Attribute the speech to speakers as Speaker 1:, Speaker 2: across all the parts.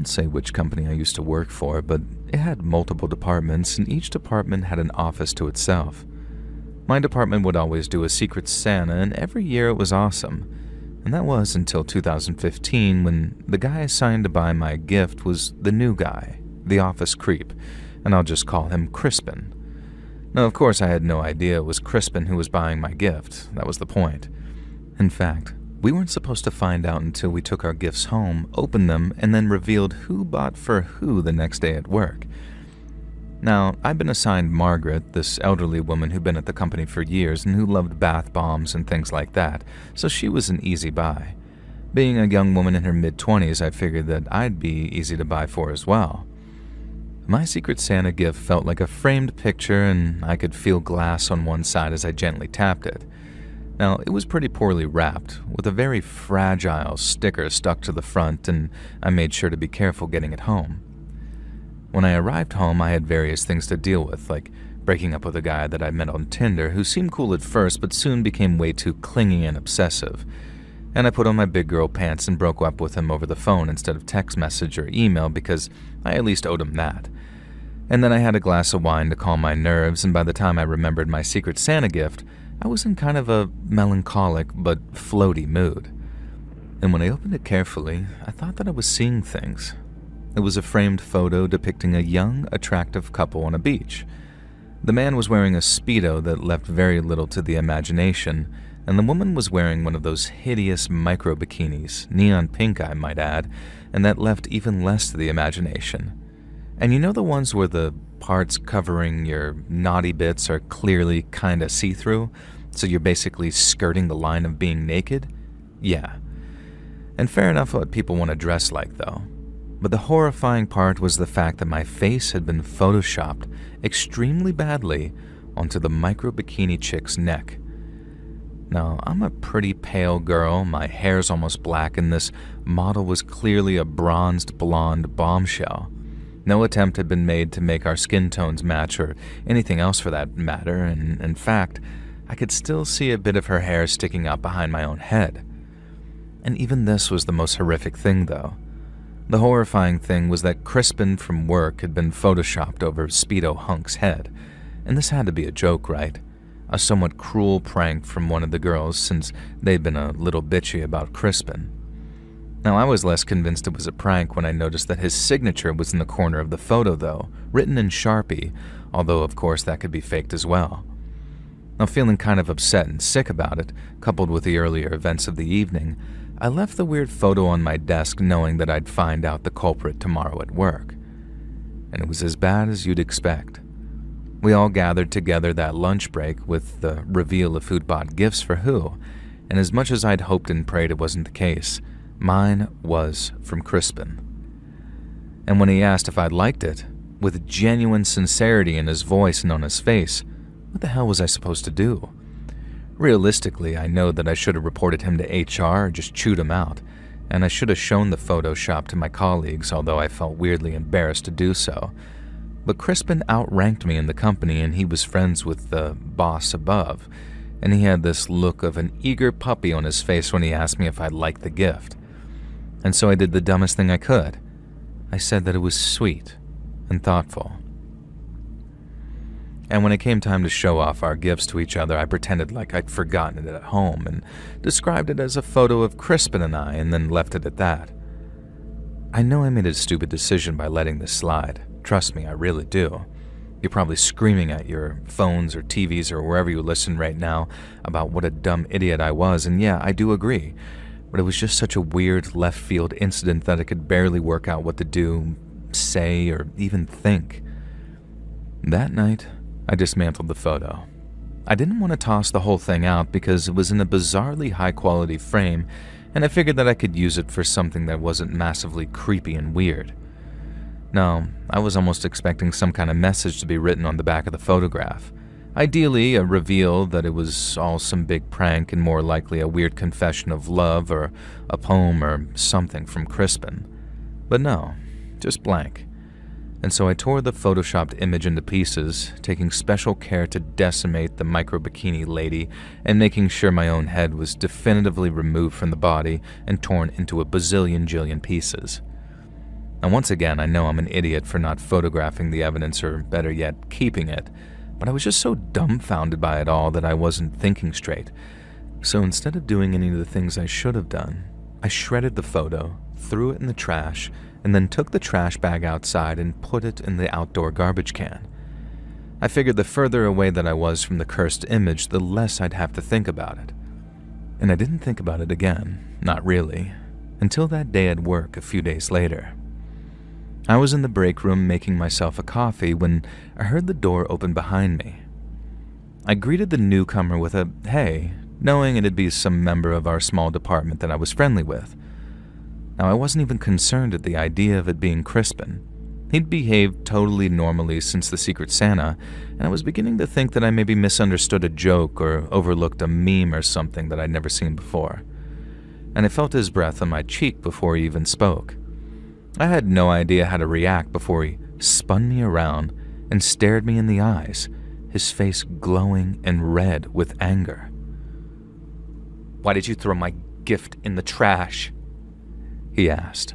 Speaker 1: won't say which company I used to work for, but it had multiple departments, and each department had an office to itself. My department would always do a Secret Santa, and every year it was awesome. And that was until 2015, when the guy assigned to buy my gift was the new guy, the office creep, and I'll just call him Crispin. Now, of course, I had no idea it was Crispin who was buying my gift. That was the point. In fact, we weren't supposed to find out until we took our gifts home, opened them, and then revealed who bought for who the next day at work. Now, I'd been assigned Margaret, this elderly woman who'd been at the company for years and who loved bath bombs and things like that, so she was an easy buy. Being a young woman in her mid-20s, I figured that I'd be easy to buy for as well. My Secret Santa gift felt like a framed picture, and I could feel glass on one side as I gently tapped it. Now, it was pretty poorly wrapped, with a very fragile sticker stuck to the front, and I made sure to be careful getting it home. When I arrived home, I had various things to deal with, like breaking up with a guy that I met on Tinder who seemed cool at first but soon became way too clingy and obsessive. And I put on my big girl pants and broke up with him over the phone instead of text message or email because I at least owed him that. And then I had a glass of wine to calm my nerves, and by the time I remembered my Secret Santa gift, I was in kind of a melancholic but floaty mood. And when I opened it carefully, I thought that I was seeing things. It was a framed photo depicting a young, attractive couple on a beach. The man was wearing a Speedo that left very little to the imagination, and the woman was wearing one of those hideous micro-bikinis, neon pink I might add, and that left even less to the imagination. And you know the ones where the parts covering your naughty bits are clearly kinda see-through, so you're basically skirting the line of being naked? Yeah. And fair enough what people want to dress like, though. But the horrifying part was the fact that my face had been photoshopped extremely badly onto the micro-bikini chick's neck. Now, I'm a pretty pale girl, my hair's almost black, and this model was clearly a bronzed blonde bombshell. No attempt had been made to make our skin tones match or anything else for that matter, and in fact, I could still see a bit of her hair sticking out behind my own head. And even this was the most horrific thing, though. The horrifying thing was that Crispin from work had been photoshopped over Speedo Hunk's head, and this had to be a joke, right? A somewhat cruel prank from one of the girls since they'd been a little bitchy about Crispin. Now, I was less convinced it was a prank when I noticed that his signature was in the corner of the photo, though, written in Sharpie, although of course that could be faked as well. Now, feeling kind of upset and sick about it, coupled with the earlier events of the evening, I left the weird photo on my desk knowing that I'd find out the culprit tomorrow at work. And it was as bad as you'd expect. We all gathered together that lunch break with the reveal of who'd bought gifts for who, and as much as I'd hoped and prayed it wasn't the case, mine was from Crispin. And when he asked if I'd liked it, with genuine sincerity in his voice and on his face, what the hell was I supposed to do? Realistically, I know that I should have reported him to HR or just chewed him out, and I should have shown the Photoshop to my colleagues, although I felt weirdly embarrassed to do so. But Crispin outranked me in the company, and he was friends with the boss above, and he had this look of an eager puppy on his face when he asked me if I liked the gift. And so I did the dumbest thing I could. I said that it was sweet and thoughtful. And when it came time to show off our gifts to each other, I pretended like I'd forgotten it at home and described it as a photo of Crispin and I, and then left it at that. I know I made a stupid decision by letting this slide. Trust me, I really do. You're probably screaming at your phones or TVs or wherever you listen right now about what a dumb idiot I was, and yeah, I do agree. But it was just such a weird left-field incident that I could barely work out what to do, say, or even think. That night, I dismantled the photo. I didn't want to toss the whole thing out because it was in a bizarrely high-quality frame, and I figured that I could use it for something that wasn't massively creepy and weird. No, I was almost expecting some kind of message to be written on the back of the photograph. Ideally, a reveal that it was all some big prank and more likely a weird confession of love or a poem or something from Crispin. But no, just blank. And so I tore the photoshopped image into pieces, taking special care to decimate the micro-bikini lady and making sure my own head was definitively removed from the body and torn into a bazillion jillion pieces. And once again, I know I'm an idiot for not photographing the evidence, or better yet, keeping it, but I was just so dumbfounded by it all that I wasn't thinking straight. So instead of doing any of the things I should have done, I shredded the photo, threw it in the trash, and then took the trash bag outside and put it in the outdoor garbage can. I figured the further away that I was from the cursed image, the less I'd have to think about it. And I didn't think about it again, not really, until that day at work a few days later. I was in the break room making myself a coffee when I heard the door open behind me. I greeted the newcomer with a "hey," knowing it'd be some member of our small department that I was friendly with. Now, I wasn't even concerned at the idea of it being Crispin. He'd behaved totally normally since the Secret Santa, and I was beginning to think that I maybe misunderstood a joke or overlooked a meme or something that I'd never seen before. And I felt his breath on my cheek before he even spoke. I had no idea how to react before he spun me around and stared me in the eyes, his face glowing and red with anger. "Why did you throw my gift in the trash?" he asked,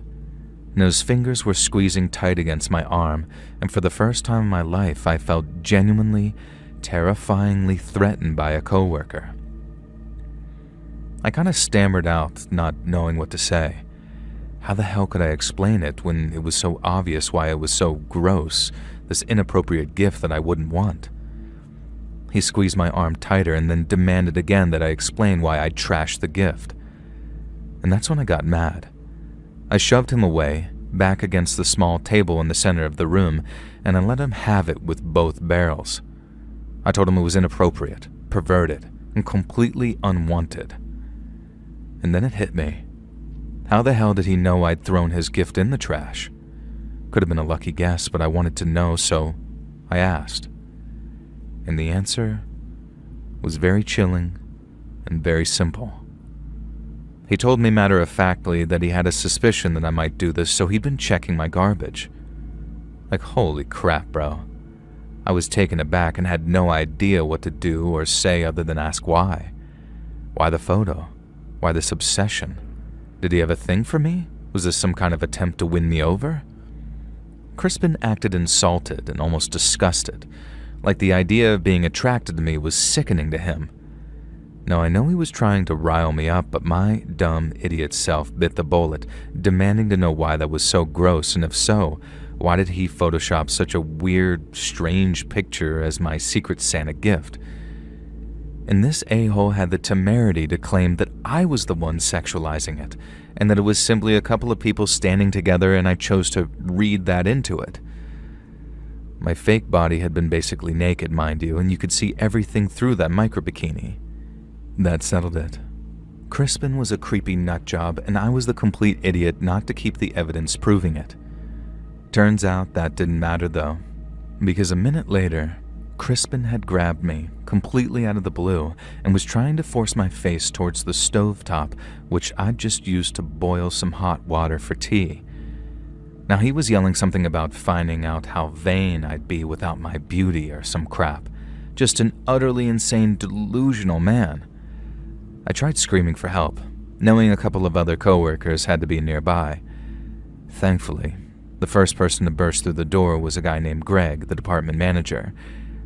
Speaker 1: and his fingers were squeezing tight against my arm, and for the first time in my life I felt genuinely, terrifyingly threatened by a coworker. I kind of stammered out, not knowing what to say. How the hell could I explain it when it was so obvious why it was so gross, this inappropriate gift that I wouldn't want? He squeezed my arm tighter and then demanded again that I explain why I'd trashed the gift. And that's when I got mad. I shoved him away, back against the small table in the center of the room, and I let him have it with both barrels. I told him it was inappropriate, perverted, and completely unwanted. And then it hit me. How the hell did he know I'd thrown his gift in the trash? Could have been a lucky guess, but I wanted to know, so I asked. And the answer was very chilling and very simple. He told me matter-of-factly that he had a suspicion that I might do this, so he'd been checking my garbage. Like, holy crap, bro. I was taken aback and had no idea what to do or say other than ask why. Why the photo? Why this obsession? Did he have a thing for me? Was this some kind of attempt to win me over? Crispin acted insulted and almost disgusted, like the idea of being attracted to me was sickening to him. Now, I know he was trying to rile me up, but my dumb idiot self bit the bullet, demanding to know why that was so gross, and if so, why did he Photoshop such a weird, strange picture as my Secret Santa gift? And this a-hole had the temerity to claim that I was the one sexualizing it, and that it was simply a couple of people standing together and I chose to read that into it. My fake body had been basically naked, mind you, and you could see everything through that micro-bikini. That settled it. Crispin was a creepy nutjob, and I was the complete idiot not to keep the evidence proving it. Turns out that didn't matter though, because a minute later, Crispin had grabbed me completely out of the blue and was trying to force my face towards the stovetop, which I'd just used to boil some hot water for tea. Now he was yelling something about finding out how vain I'd be without my beauty or some crap. Just an utterly insane, delusional man. I tried screaming for help, knowing a couple of other coworkers had to be nearby. Thankfully, the first person to burst through the door was a guy named Greg, the department manager,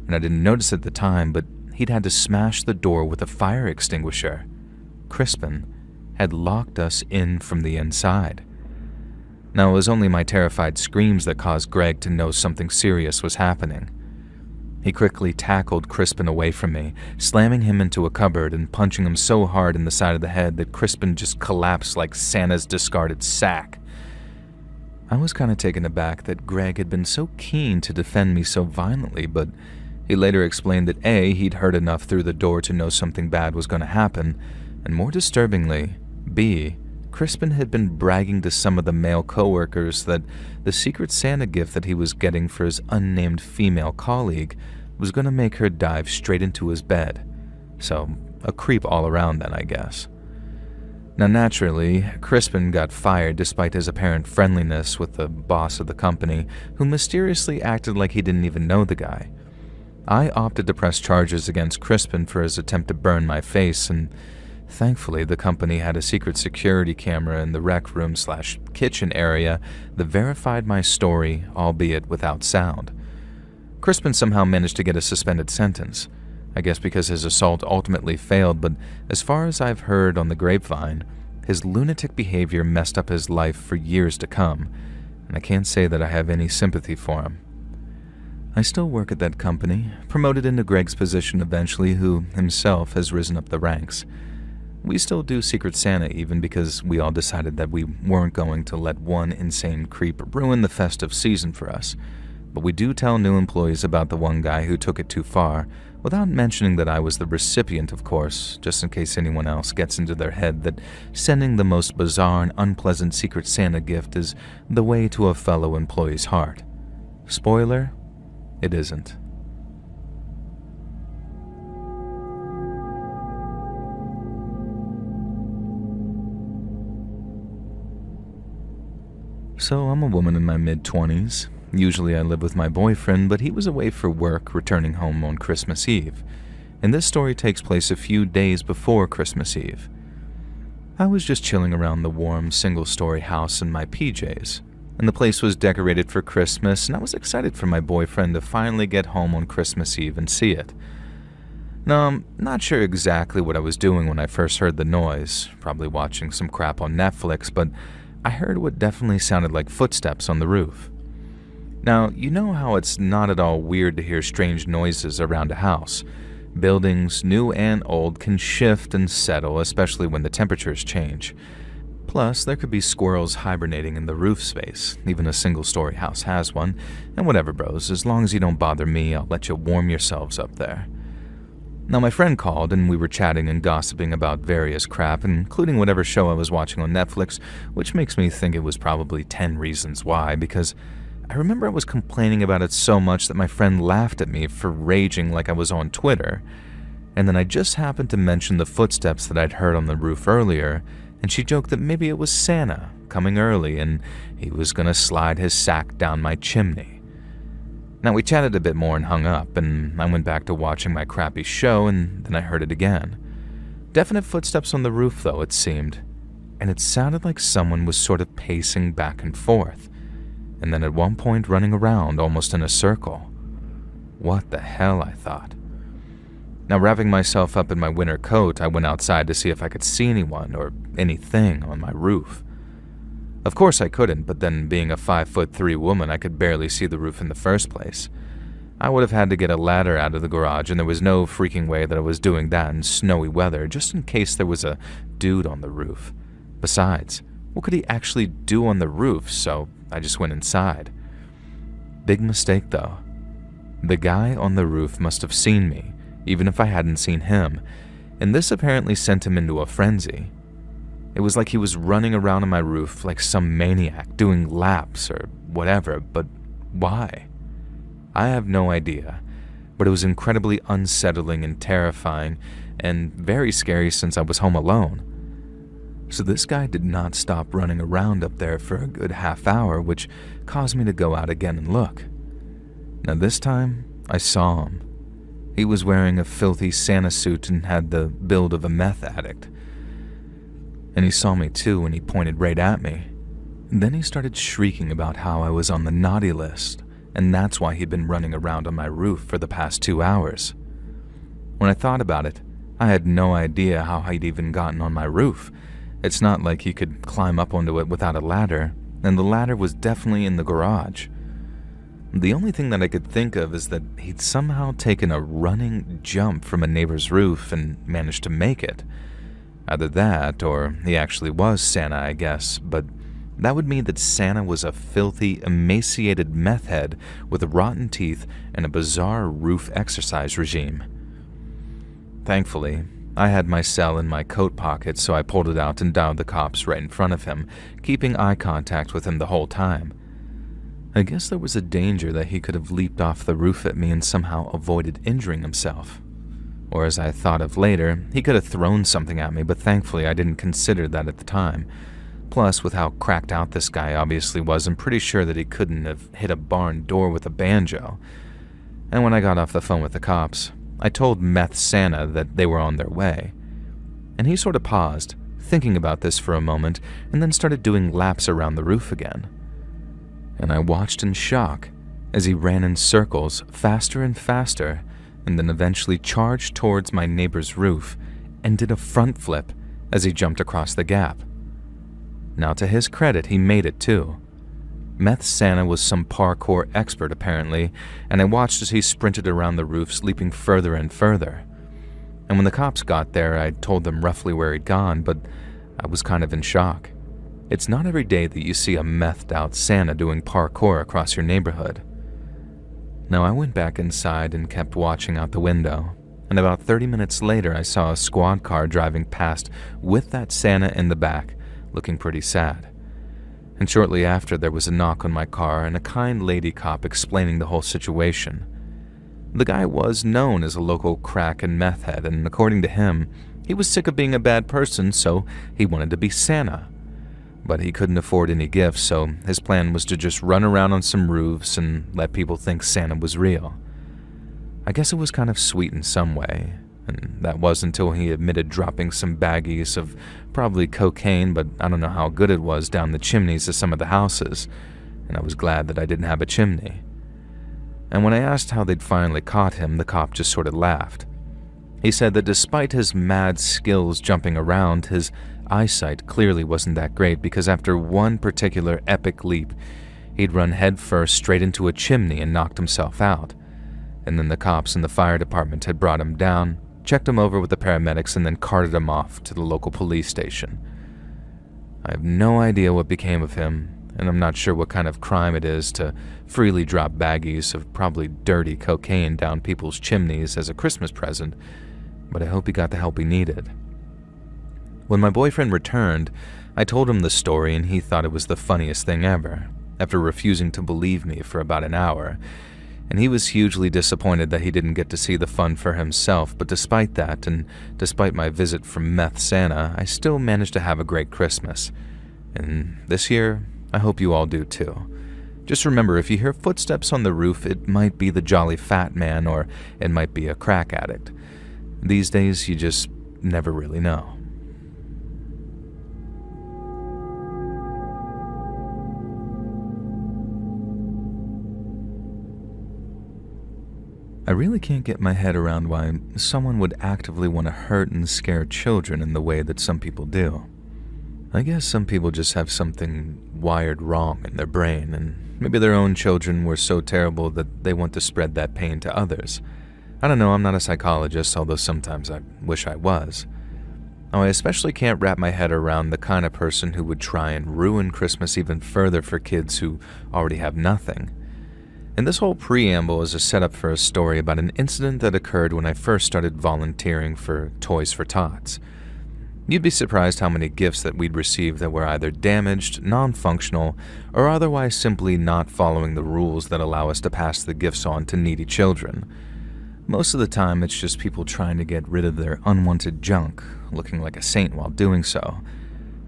Speaker 1: and I didn't notice at the time, but he'd had to smash the door with a fire extinguisher. Crispin had locked us in from the inside. Now, it was only my terrified screams that caused Greg to know something serious was happening. He quickly tackled Crispin away from me, slamming him into a cupboard and punching him so hard in the side of the head that Crispin just collapsed like Santa's discarded sack. I was kind of taken aback that Greg had been so keen to defend me so violently, but he later explained that A, he'd heard enough through the door to know something bad was going to happen, and more disturbingly, B, Crispin had been bragging to some of the male coworkers that the Secret Santa gift that he was getting for his unnamed female colleague was going to make her dive straight into his bed. So, a creep all around then, I guess. Now, naturally, Crispin got fired despite his apparent friendliness with the boss of the company, who mysteriously acted like he didn't even know the guy. I opted to press charges against Crispin for his attempt to burn my face, and Thankfully, the company had a secret security camera in the rec room/kitchen area that verified my story, albeit without sound. Crispin somehow managed to get a suspended sentence. I guess because his assault ultimately failed, but as far as I've heard on the grapevine, his lunatic behavior messed up his life for years to come, and I can't say that I have any sympathy for him. I still work at that company, promoted into Greg's position eventually, who himself has risen up the ranks. We still do Secret Santa even because we all decided that we weren't going to let one insane creep ruin the festive season for us, but we do tell new employees about the one guy who took it too far, without mentioning that I was the recipient, of course, just in case anyone else gets into their head that sending the most bizarre and unpleasant Secret Santa gift is the way to a fellow employee's heart. Spoiler, it isn't. So I'm a woman in my mid-20s. Usually I live with my boyfriend, but he was away for work, returning home on Christmas Eve. And this story takes place a few days before Christmas Eve. I was just chilling around the warm, single-story house in my PJs, and the place was decorated for Christmas, and I was excited for my boyfriend to finally get home on Christmas Eve and see it. Now, I'm not sure exactly what I was doing when I first heard the noise, probably watching some crap on Netflix, but I heard what definitely sounded like footsteps on the roof. Now, you know how it's not at all weird to hear strange noises around a house. Buildings, new and old, can shift and settle, especially when the temperatures change. Plus, there could be squirrels hibernating in the roof space. Even a single-story house has one. And whatever, bros, as long as you don't bother me, I'll let you warm yourselves up there. Now, my friend called, and we were chatting and gossiping about various crap, including whatever show I was watching on Netflix, which makes me think it was probably 10 Reasons Why, because I remember I was complaining about it so much that my friend laughed at me for raging like I was on Twitter. And then I just happened to mention the footsteps that I'd heard on the roof earlier, and she joked that maybe it was Santa coming early and he was gonna slide his sack down my chimney. Now, we chatted a bit more and hung up, and I went back to watching my crappy show, and then I heard it again. Definite footsteps on the roof, though, it seemed, and it sounded like someone was sort of pacing back and forth, and then at one point running around almost in a circle. What the hell, I thought. Now, wrapping myself up in my winter coat, I went outside to see if I could see anyone or anything on my roof. Of course I couldn't, but then being a 5'3" woman, I could barely see the roof in the first place. I would have had to get a ladder out of the garage, and there was no freaking way that I was doing that in snowy weather, just in case there was a dude on the roof. Besides, what could he actually do on the roof? So I just went inside. Big mistake, though. The guy on the roof must have seen me, even if I hadn't seen him, and this apparently sent him into a frenzy. It was like he was running around on my roof like some maniac, doing laps or whatever, but why? I have no idea, but it was incredibly unsettling and terrifying, and very scary since I was home alone. So this guy did not stop running around up there for a good half hour, which caused me to go out again and look. Now this time, I saw him. He was wearing a filthy Santa suit and had the build of a meth addict. And he saw me too, and he pointed right at me. And then he started shrieking about how I was on the naughty list, and that's why he'd been running around on my roof for the past 2 hours. When I thought about it, I had no idea how he'd even gotten on my roof. It's not like he could climb up onto it without a ladder, and the ladder was definitely in the garage. The only thing that I could think of is that he'd somehow taken a running jump from a neighbor's roof and managed to make it. Either that, or he actually was Santa, I guess, but that would mean that Santa was a filthy, emaciated meth head with rotten teeth and a bizarre roof exercise regime. Thankfully, I had my cell in my coat pocket, so I pulled it out and dialed the cops right in front of him, keeping eye contact with him the whole time. I guess there was a danger that he could have leaped off the roof at me and somehow avoided injuring himself. Or as I thought of later, he could have thrown something at me, but thankfully I didn't consider that at the time. Plus, with how cracked out this guy obviously was, I'm pretty sure that he couldn't have hit a barn door with a banjo. And when I got off the phone with the cops, I told Meth Santa that they were on their way. And he sort of paused, thinking about this for a moment, and then started doing laps around the roof again. And I watched in shock as he ran in circles faster and faster, and then eventually charged towards my neighbor's roof and did a front flip as he jumped across the gap. Now, to his credit, he made it too. Meth Santa was some parkour expert apparently, and I watched as he sprinted around the roofs, leaping further and further. And when the cops got there, I told them roughly where he'd gone, but I was kind of in shock. It's not every day that you see a methed out Santa doing parkour across your neighborhood. Now, I went back inside and kept watching out the window, and about 30 minutes later I saw a squad car driving past with that Santa in the back, looking pretty sad. And shortly after, there was a knock on my car and a kind lady cop explaining the whole situation. The guy was known as a local crack and meth head, and according to him, he was sick of being a bad person, so he wanted to be Santa. But he couldn't afford any gifts, so his plan was to just run around on some roofs and let people think Santa was real. I guess it was kind of sweet in some way, and that was until he admitted dropping some baggies of probably cocaine, but I don't know how good it was, down the chimneys of some of the houses, and I was glad that I didn't have a chimney. And when I asked how they'd finally caught him, the cop just sort of laughed. He said that despite his mad skills jumping around, his eyesight clearly wasn't that great, because after one particular epic leap, he'd run headfirst straight into a chimney and knocked himself out. And then the cops in the fire department had brought him down, checked him over with the paramedics, and then carted him off to the local police station. I have no idea what became of him, and I'm not sure what kind of crime it is to freely drop baggies of probably dirty cocaine down people's chimneys as a Christmas present, but I hope he got the help he needed. When my boyfriend returned, I told him the story, and he thought it was the funniest thing ever, after refusing to believe me for about an hour. And he was hugely disappointed that he didn't get to see the fun for himself, but despite that, and despite my visit from Meth Santa, I still managed to have a great Christmas. And this year, I hope you all do too. Just remember, if you hear footsteps on the roof, it might be the jolly fat man, or it might be a crack addict. These days, you just never really know. I really can't get my head around why someone would actively want to hurt and scare children in the way that some people do. I guess some people just have something wired wrong in their brain, and maybe their own children were so terrible that they want to spread that pain to others. I don't know, I'm not a psychologist, although sometimes I wish I was. Oh, I especially can't wrap my head around the kind of person who would try and ruin Christmas even further for kids who already have nothing. And this whole preamble is a setup for a story about an incident that occurred when I first started volunteering for Toys for Tots. You'd be surprised how many gifts that we'd receive that were either damaged, non-functional, or otherwise simply not following the rules that allow us to pass the gifts on to needy children. Most of the time, it's just people trying to get rid of their unwanted junk, looking like a saint while doing so.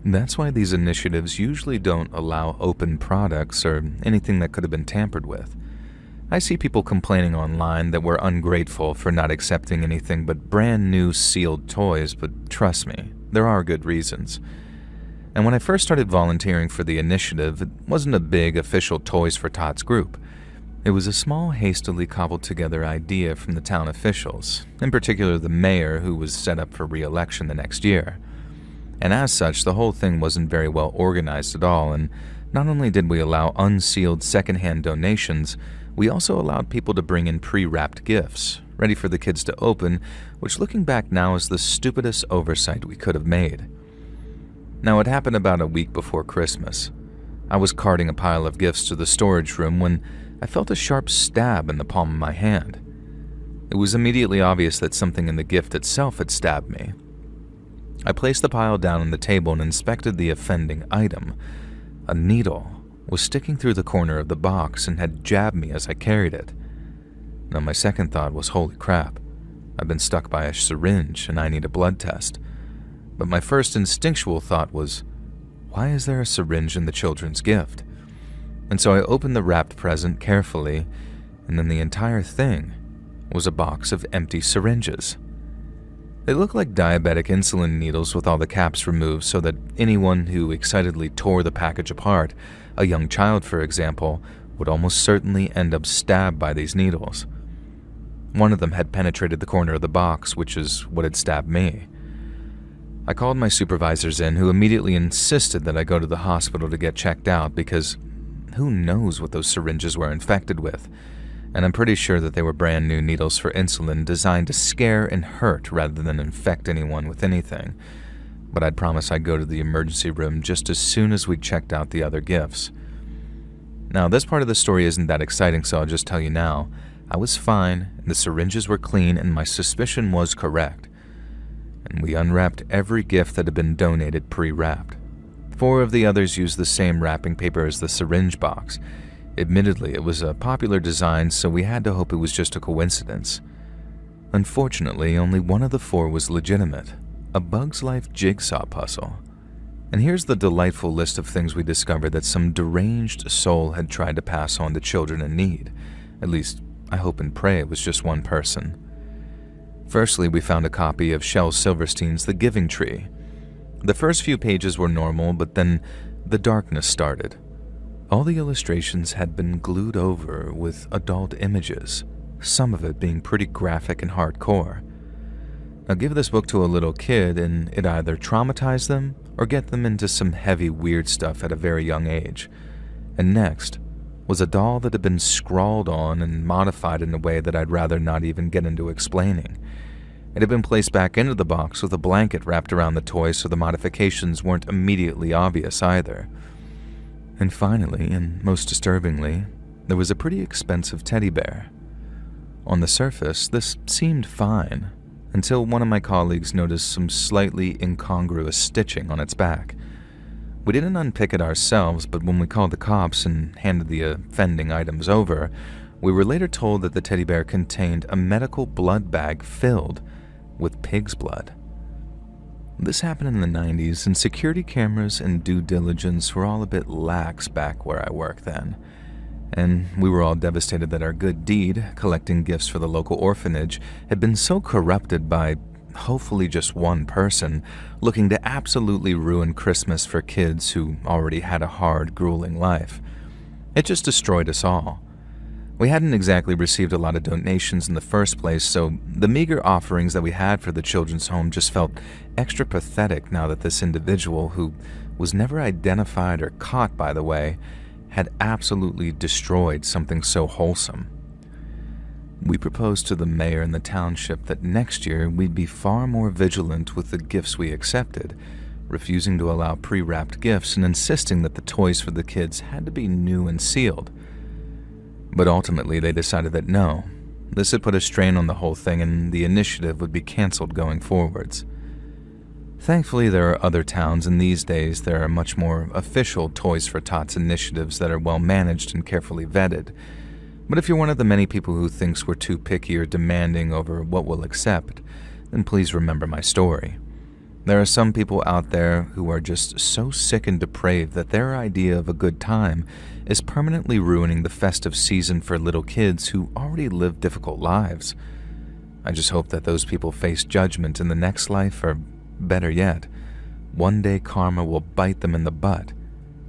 Speaker 1: That's why these initiatives usually don't allow open products or anything that could have been tampered with. I see people complaining online that we're ungrateful for not accepting anything but brand new sealed toys, but trust me, there are good reasons. And when I first started volunteering for the initiative, it wasn't a big official Toys for Tots group. It was a small, hastily cobbled together idea from the town officials, in particular the mayor, who was set up for re-election the next year. And as such, the whole thing wasn't very well organized at all, and not only did we allow unsealed secondhand donations, we also allowed people to bring in pre-wrapped gifts, ready for the kids to open, which looking back now is the stupidest oversight we could have made. Now, it happened about a week before Christmas. I was carting a pile of gifts to the storage room when I felt a sharp stab in the palm of my hand. It was immediately obvious that something in the gift itself had stabbed me. I placed the pile down on the table and inspected the offending item. A needle was sticking through the corner of the box and had jabbed me as I carried it. Now, my second thought was, holy crap, I've been stuck by a syringe and I need a blood test. But my first instinctual thought was, why is there a syringe in the children's gift? And so I opened the wrapped present carefully, and then the entire thing was a box of empty syringes. They looked like diabetic insulin needles with all the caps removed so that anyone who excitedly tore the package apart, a young child for example, would almost certainly end up stabbed by these needles. One of them had penetrated the corner of the box, which is what had stabbed me. I called my supervisors in, who immediately insisted that I go to the hospital to get checked out because who knows what those syringes were infected with, and I'm pretty sure that they were brand new needles for insulin designed to scare and hurt rather than infect anyone with anything. But I'd promised I'd go to the emergency room just as soon as we checked out the other gifts. Now, this part of the story isn't that exciting, so I'll just tell you now. I was fine, and the syringes were clean, and my suspicion was correct. And we unwrapped every gift that had been donated pre-wrapped. 4 of the others used the same wrapping paper as the syringe box. Admittedly, it was a popular design, so we had to hope it was just a coincidence. Unfortunately, only one of the 4 was legitimate, a Bug's Life jigsaw puzzle. And here's the delightful list of things we discovered that some deranged soul had tried to pass on to children in need. At least, I hope and pray it was just one person. Firstly, we found a copy of Shel Silverstein's The Giving Tree. The first few pages were normal, but then the darkness started. All the illustrations had been glued over with adult images, some of it being pretty graphic and hardcore. Now give this book to a little kid and it either traumatized them or get them into some heavy, weird stuff at a very young age. And next was a doll that had been scrawled on and modified in a way that I'd rather not even get into explaining. It had been placed back into the box with a blanket wrapped around the toy so the modifications weren't immediately obvious either. And finally, and most disturbingly, there was a pretty expensive teddy bear. On the surface, this seemed fine, until one of my colleagues noticed some slightly incongruous stitching on its back. We didn't unpick it ourselves, but when we called the cops and handed the offending items over, we were later told that the teddy bear contained a medical blood bag filled with pig's blood. This happened in the 90s, and security cameras and due diligence were all a bit lax back where I worked then. And we were all devastated that our good deed, collecting gifts for the local orphanage, had been so corrupted by hopefully just one person looking to absolutely ruin Christmas for kids who already had a hard, grueling life. It just destroyed us all. We hadn't exactly received a lot of donations in the first place, so the meager offerings that we had for the children's home just felt extra pathetic now that this individual, who was never identified or caught by the way, had absolutely destroyed something so wholesome. We proposed to the mayor and the township that next year we'd be far more vigilant with the gifts we accepted, refusing to allow pre-wrapped gifts and insisting that the toys for the kids had to be new and sealed. But ultimately they decided that no, this had put a strain on the whole thing and the initiative would be canceled going forwards. Thankfully, there are other towns, and these days there are much more official Toys for Tots initiatives that are well managed and carefully vetted. But if you're one of the many people who thinks we're too picky or demanding over what we'll accept, then please remember my story. There are some people out there who are just so sick and depraved that their idea of a good time is permanently ruining the festive season for little kids who already live difficult lives. I just hope that those people face judgment in the next life, or better yet, one day karma will bite them in the butt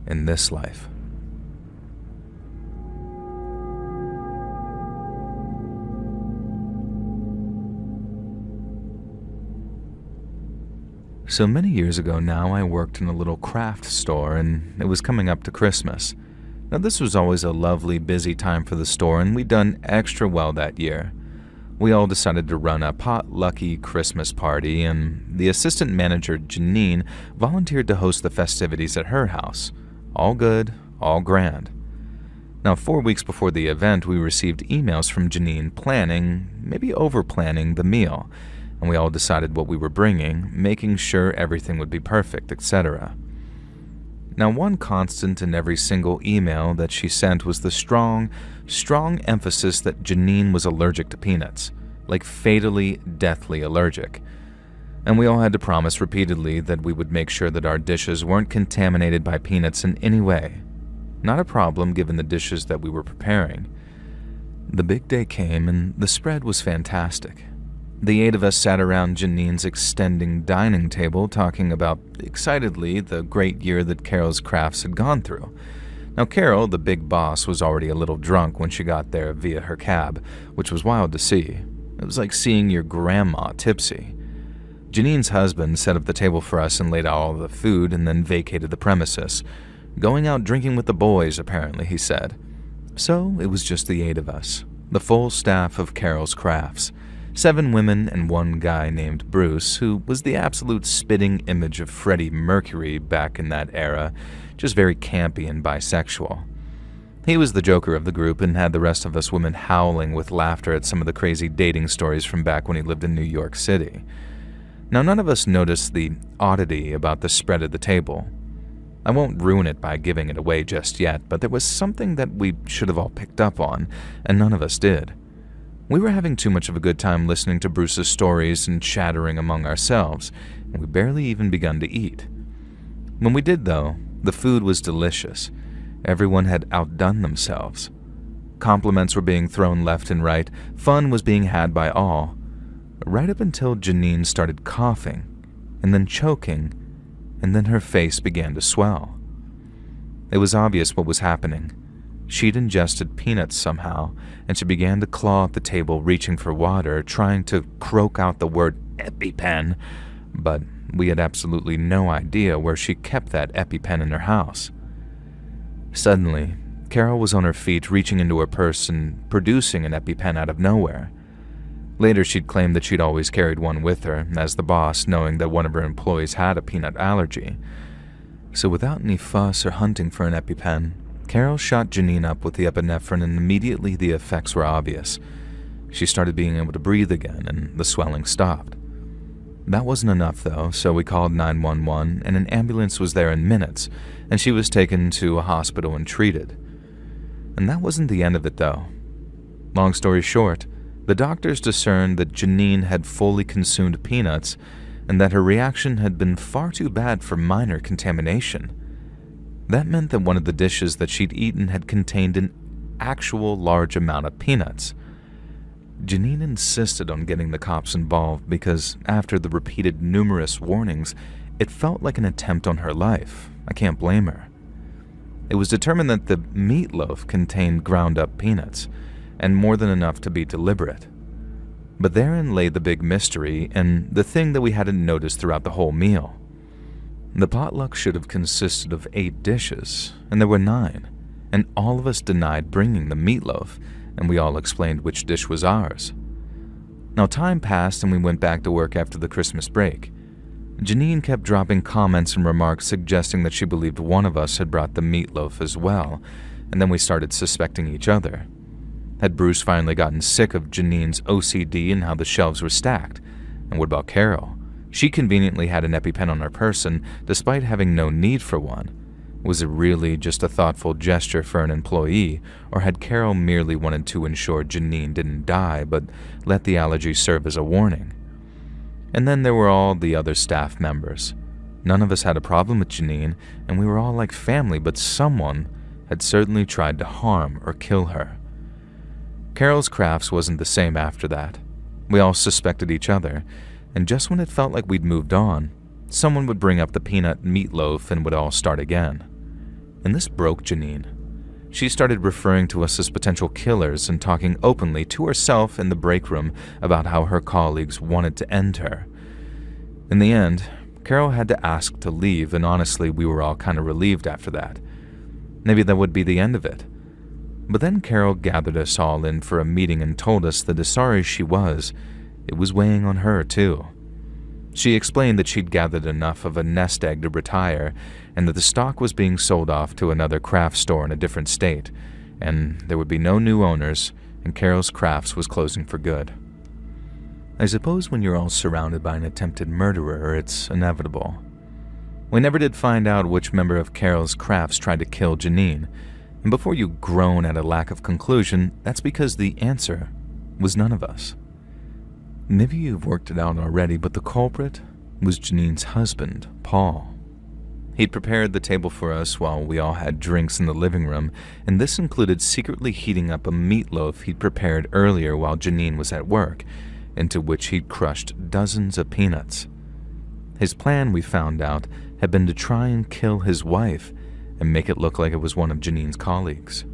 Speaker 1: in this life. So many years ago now, I worked in a little craft store, and it was coming up to Christmas. Now, this was always a lovely, busy time for the store, and we'd done extra well that year. We all decided to run a potlucky Christmas party, and the assistant manager, Janine, volunteered to host the festivities at her house. All good, all grand. Now, 4 weeks before the event, we received emails from Janine planning, maybe over-planning, the meal, and we all decided what we were bringing, making sure everything would be perfect, etc. Now, one constant in every single email that she sent was the strong emphasis that Janine was allergic to peanuts, like fatally, deathly allergic. And we all had to promise repeatedly that we would make sure that our dishes weren't contaminated by peanuts in any way. Not a problem given the dishes that we were preparing. The big day came and the spread was fantastic. The 8 of us sat around Janine's extending dining table talking about, excitedly, the great year that Carol's Crafts had gone through. Now Carol, the big boss, was already a little drunk when she got there via her cab, which was wild to see. It was like seeing your grandma tipsy. Janine's husband set up the table for us and laid out all the food and then vacated the premises. Going out drinking with the boys, apparently, he said. So it was just the 8 of us, the full staff of Carol's Crafts. 7 women and 1 guy named Bruce, who was the absolute spitting image of Freddie Mercury back in that era, just very campy and bisexual. He was the joker of the group and had the rest of us women howling with laughter at some of the crazy dating stories from back when he lived in New York City. Now, none of us noticed the oddity about the spread of the table. I won't ruin it by giving it away just yet, but there was something that we should have all picked up on, and none of us did. We were having too much of a good time listening to Bruce's stories and chattering among ourselves, and we barely even begun to eat. When we did, though, the food was delicious. Everyone had outdone themselves. Compliments were being thrown left and right, fun was being had by all, right up until Janine started coughing, and then choking, and then her face began to swell. It was obvious what was happening. She'd ingested peanuts somehow, and she began to claw at the table, reaching for water, trying to croak out the word EpiPen, but we had absolutely no idea where she kept that EpiPen in her house. Suddenly, Carol was on her feet, reaching into her purse and producing an EpiPen out of nowhere. Later, she'd claimed that she'd always carried one with her, as the boss, knowing that one of her employees had a peanut allergy. So without any fuss or hunting for an EpiPen, Carol shot Janine up with the epinephrine, and immediately the effects were obvious. She started being able to breathe again, and the swelling stopped. That wasn't enough, though, so we called 911, and an ambulance was there in minutes, and she was taken to a hospital and treated. And that wasn't the end of it, though. Long story short, the doctors discerned that Janine had fully consumed peanuts, and that her reaction had been far too bad for minor contamination. That meant that one of the dishes that she'd eaten had contained an actual large amount of peanuts. Janine insisted on getting the cops involved because, after the repeated numerous warnings, it felt like an attempt on her life. I can't blame her. It was determined that the meatloaf contained ground-up peanuts, and more than enough to be deliberate. But therein lay the big mystery, and the thing that we hadn't noticed throughout the whole meal. The potluck should have consisted of 8 dishes, and there were 9, and all of us denied bringing the meatloaf, and we all explained which dish was ours. Now time passed and we went back to work after the Christmas break. Janine kept dropping comments and remarks suggesting that she believed one of us had brought the meatloaf as well, and then we started suspecting each other. Had Bruce finally gotten sick of Janine's OCD and how the shelves were stacked? And what about Carol? She conveniently had an EpiPen on her person, despite having no need for one. Was it really just a thoughtful gesture for an employee, or had Carol merely wanted to ensure Janine didn't die, but let the allergy serve as a warning? And then there were all the other staff members. None of us had a problem with Janine, and we were all like family, but someone had certainly tried to harm or kill her. Carol's Crafts wasn't the same after that. We all suspected each other, and just when it felt like we'd moved on, someone would bring up the peanut meatloaf and would all start again. And this broke Janine. She started referring to us as potential killers and talking openly to herself in the break room about how her colleagues wanted to end her. In the end, Carol had to ask to leave, and honestly, we were all kind of relieved after that. Maybe that would be the end of it. But then Carol gathered us all in for a meeting and told us that as sorry as she was, it was weighing on her too. She explained that she'd gathered enough of a nest egg to retire, and that the stock was being sold off to another craft store in a different state, and there would be no new owners, and Carol's Crafts was closing for good. I suppose when you're all surrounded by an attempted murderer, it's inevitable. We never did find out which member of Carol's Crafts tried to kill Janine, and before you groan at a lack of conclusion, that's because the answer was none of us. Maybe you've worked it out already, but the culprit was Janine's husband, Paul. He'd prepared the table for us while we all had drinks in the living room, and this included secretly heating up a meatloaf he'd prepared earlier while Janine was at work, into which he'd crushed dozens of peanuts. His plan, we found out, had been to try and kill his wife and make it look like it was one of Janine's colleagues.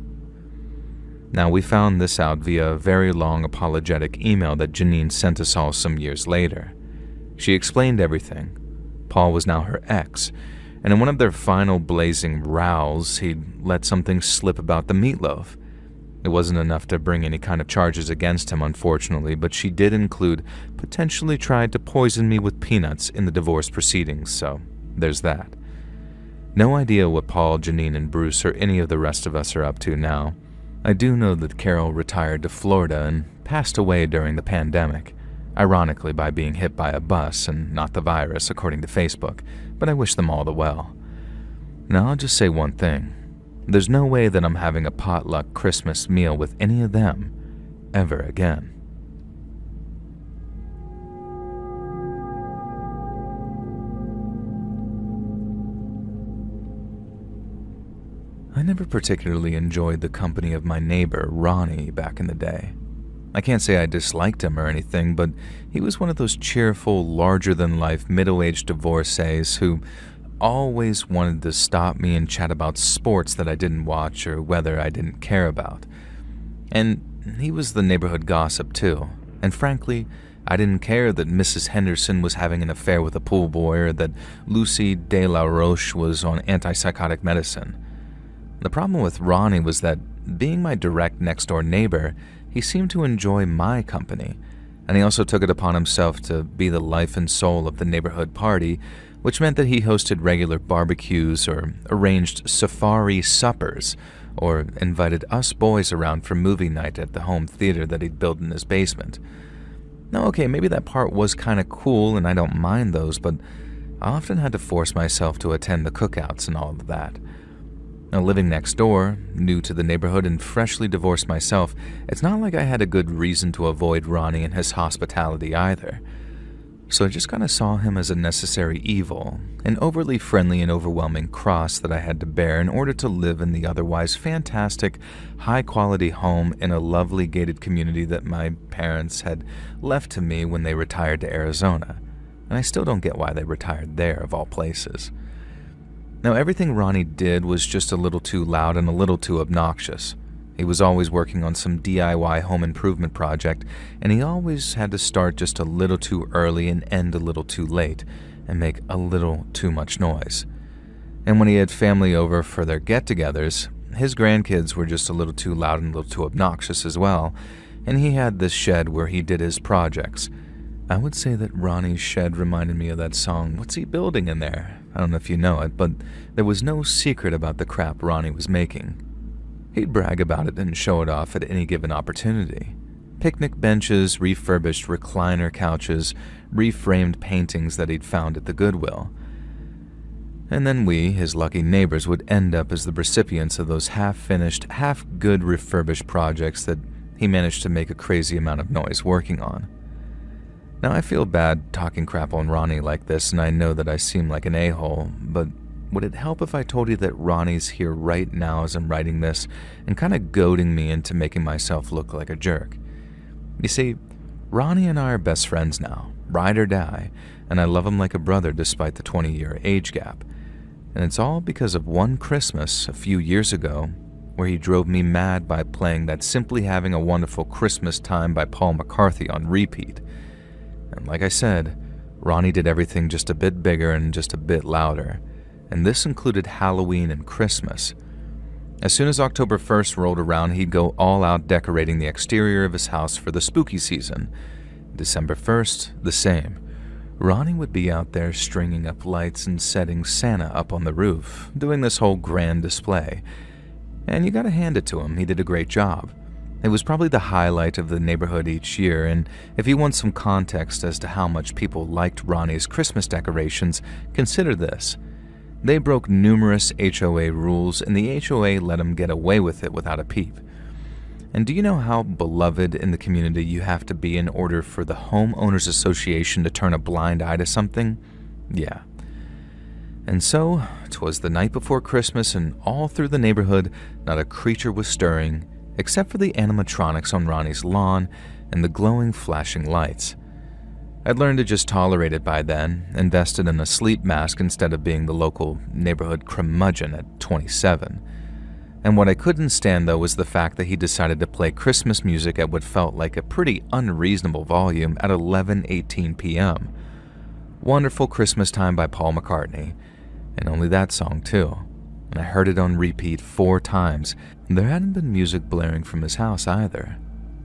Speaker 1: Now, we found this out via a very long apologetic email that Janine sent us all some years later. She explained everything. Paul was now her ex, and in one of their final blazing rows, he'd let something slip about the meatloaf. It wasn't enough to bring any kind of charges against him, unfortunately, but she did include potentially tried to poison me with peanuts in the divorce proceedings, so there's that. No idea what Paul, Janine, and Bruce or any of the rest of us are up to now. I do know that Carol retired to Florida and passed away during the pandemic, ironically by being hit by a bus and not the virus, according to Facebook, but I wish them all the well. Now, I'll just say one thing. There's no way that I'm having a potluck Christmas meal with any of them ever again. I never particularly enjoyed the company of my neighbor, Ronnie, back in the day. I can't say I disliked him or anything, but he was one of those cheerful, larger-than-life, middle-aged divorcees who always wanted to stop me and chat about sports that I didn't watch or weather I didn't care about. And he was the neighborhood gossip, too. And frankly, I didn't care that Mrs. Henderson was having an affair with a pool boy or that Lucy de la Roche was on antipsychotic medicine. The problem with Ronnie was that, being my direct next-door neighbor, he seemed to enjoy my company, and he also took it upon himself to be the life and soul of the neighborhood party, which meant that he hosted regular barbecues or arranged safari suppers or invited us boys around for movie night at the home theater that he'd built in his basement. Now, okay, maybe that part was kind of cool and I don't mind those, but I often had to force myself to attend the cookouts and all of that. Now, living next door, new to the neighborhood and freshly divorced myself, it's not like I had a good reason to avoid Ronnie and his hospitality either. So I just kind of saw him as a necessary evil, an overly friendly and overwhelming cross that I had to bear in order to live in the otherwise fantastic, high-quality home in a lovely gated community that my parents had left to me when they retired to Arizona. And I still don't get why they retired there, of all places. Now, everything Ronnie did was just a little too loud and a little too obnoxious. He was always working on some DIY home improvement project, and he always had to start just a little too early and end a little too late, and make a little too much noise. And when he had family over for their get-togethers, his grandkids were just a little too loud and a little too obnoxious as well, and he had this shed where he did his projects. I would say that Ronnie's shed reminded me of that song, What's He Building in There? I don't know if you know it, but there was no secret about the crap Ronnie was making. He'd brag about it and show it off at any given opportunity. Picnic benches, refurbished recliner couches, reframed paintings that he'd found at the Goodwill. And then we, his lucky neighbors, would end up as the recipients of those half-finished, half-good refurbished projects that he managed to make a crazy amount of noise working on. Now, I feel bad talking crap on Ronnie like this, and I know that I seem like an a-hole, but would it help if I told you that Ronnie's here right now as I'm writing this and kind of goading me into making myself look like a jerk? You see, Ronnie and I are best friends now, ride or die, and I love him like a brother despite the 20-year age gap. And it's all because of one Christmas a few years ago where he drove me mad by playing that Simply Having a Wonderful Christmas Time by Paul McCartney on repeat. And like I said, Ronnie did everything just a bit bigger and just a bit louder, and this included Halloween and Christmas. As soon as October 1st rolled around, he'd go all out decorating the exterior of his house for the spooky season. December 1st, the same. Ronnie would be out there stringing up lights and setting Santa up on the roof, doing this whole grand display. And you gotta hand it to him, he did a great job. It was probably the highlight of the neighborhood each year, and if you want some context as to how much people liked Ronnie's Christmas decorations, consider this. They broke numerous HOA rules, and the HOA let them get away with it without a peep. And do you know how beloved in the community you have to be in order for the Homeowners Association to turn a blind eye to something? Yeah. And so, 'twas the night before Christmas, and all through the neighborhood, not a creature was stirring, except for the animatronics on Ronnie's lawn and the glowing flashing lights. I'd learned to just tolerate it by then, invested in a sleep mask instead of being the local neighborhood curmudgeon at 27. And what I couldn't stand, though, was the fact that he decided to play Christmas music at what felt like a pretty unreasonable volume at 11:18 p.m. Wonderful Christmas Time by Paul McCartney, and only that song, too. And I heard it on repeat 4 times, and there hadn't been music blaring from his house either.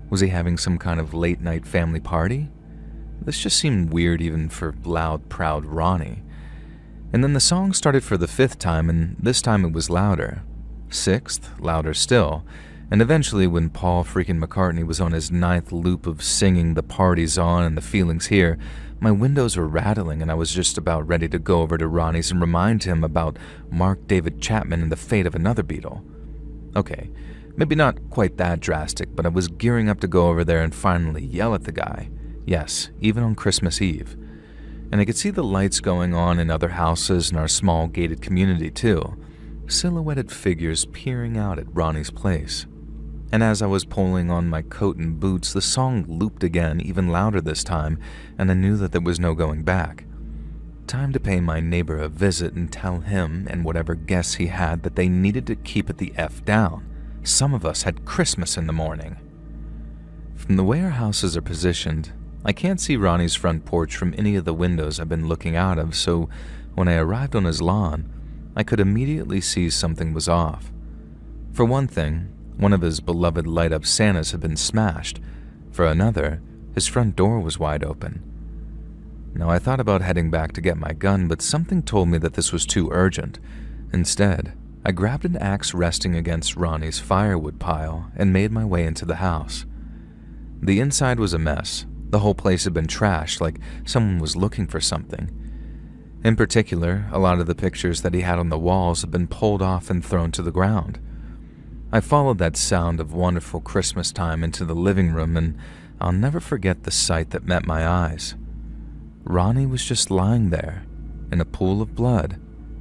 Speaker 1: Was he having some kind of late-night family party? This just seemed weird even for loud, proud Ronnie. And then the song started for the 5th time, and this time it was louder. 6th, louder still, and eventually when Paul freaking McCartney was on his 9th loop of singing "The Party's On" and "The Feeling's Here," my windows were rattling and I was just about ready to go over to Ronnie's and remind him about Mark David Chapman and the fate of another Beatle. Okay, maybe not quite that drastic, but I was gearing up to go over there and finally yell at the guy. Yes, even on Christmas Eve. And I could see the lights going on in other houses in our small gated community too. Silhouetted figures peering out at Ronnie's place. And as I was pulling on my coat and boots, the song looped again, even louder this time, and I knew that there was no going back. Time to pay my neighbor a visit and tell him and whatever guests he had that they needed to keep it the F down. Some of us had Christmas in the morning. From the way our houses are positioned, I can't see Ronnie's front porch from any of the windows I've been looking out of, so when I arrived on his lawn, I could immediately see something was off. For one thing, one of his beloved light-up Santas had been smashed. For another, his front door was wide open. Now, I thought about heading back to get my gun, but something told me that this was too urgent. Instead, I grabbed an axe resting against Ronnie's firewood pile and made my way into the house. The inside was a mess. The whole place had been trashed, like someone was looking for something. In particular, a lot of the pictures that he had on the walls had been pulled off and thrown to the ground. I followed that sound of wonderful Christmas time into the living room, and I'll never forget the sight that met my eyes. Ronnie was just lying there, in a pool of blood,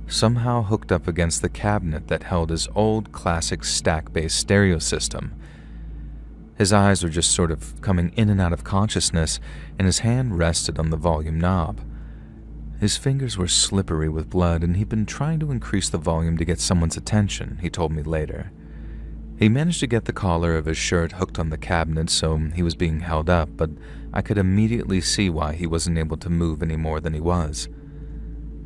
Speaker 1: somehow hooked up against the cabinet that held his old classic stack-based stereo system. His eyes were just sort of coming in and out of consciousness, and his hand rested on the volume knob. His fingers were slippery with blood, and he'd been trying to increase the volume to get someone's attention, he told me later. He managed to get the collar of his shirt hooked on the cabinet, so he was being held up, but I could immediately see why he wasn't able to move any more than he was.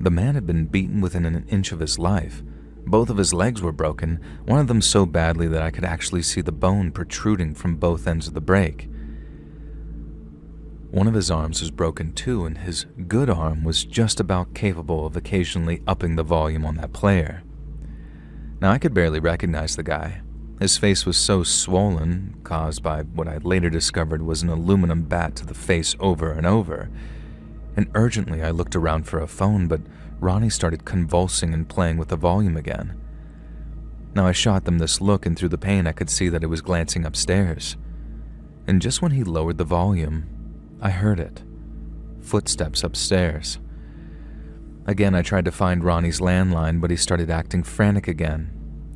Speaker 1: The man had been beaten within an inch of his life. Both of his legs were broken, one of them so badly that I could actually see the bone protruding from both ends of the break. One of his arms was broken too, and his good arm was just about capable of occasionally upping the volume on that player. Now, I could barely recognize the guy. His face was so swollen, caused by what I later discovered was an aluminum bat to the face over and over. And urgently I looked around for a phone, but Ronnie started convulsing and playing with the volume again. Now, I shot them this look, and through the pain I could see that it was glancing upstairs. And just when he lowered the volume, I heard it. Footsteps upstairs. Again, I tried to find Ronnie's landline, but he started acting frantic again.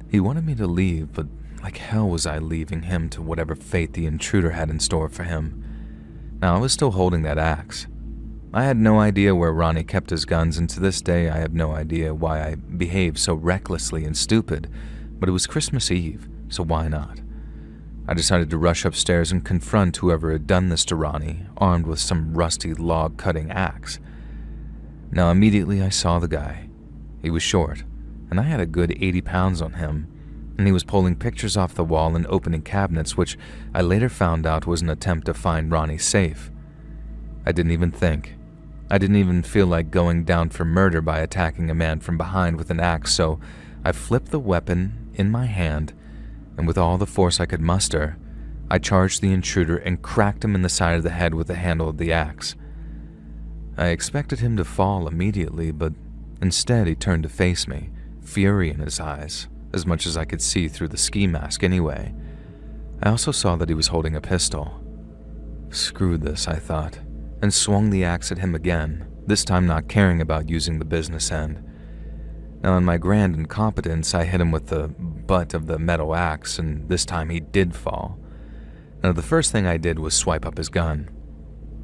Speaker 1: He wanted me to leave, but like hell was I leaving him to whatever fate the intruder had in store for him. Now, I was still holding that axe. I had no idea where Ronnie kept his guns, and to this day I have no idea why I behaved so recklessly and stupid, but it was Christmas Eve, so why not? I decided to rush upstairs and confront whoever had done this to Ronnie, armed with some rusty log-cutting axe. Now, immediately I saw the guy. He was short, and I had a good 80 pounds on him, and he was pulling pictures off the wall and opening cabinets, which I later found out was an attempt to find Ronnie's safe. I didn't even think. I didn't even feel like going down for murder by attacking a man from behind with an axe, so I flipped the weapon in my hand, and with all the force I could muster, I charged the intruder and cracked him in the side of the head with the handle of the axe. I expected him to fall immediately, but instead he turned to face me, fury in his eyes, as much as I could see through the ski mask anyway. I also saw that he was holding a pistol. Screw this, I thought, and swung the axe at him again, this time not caring about using the business end. Now, in my grand incompetence, I hit him with the butt of the metal axe, and this time he did fall. Now, the first thing I did was swipe up his gun.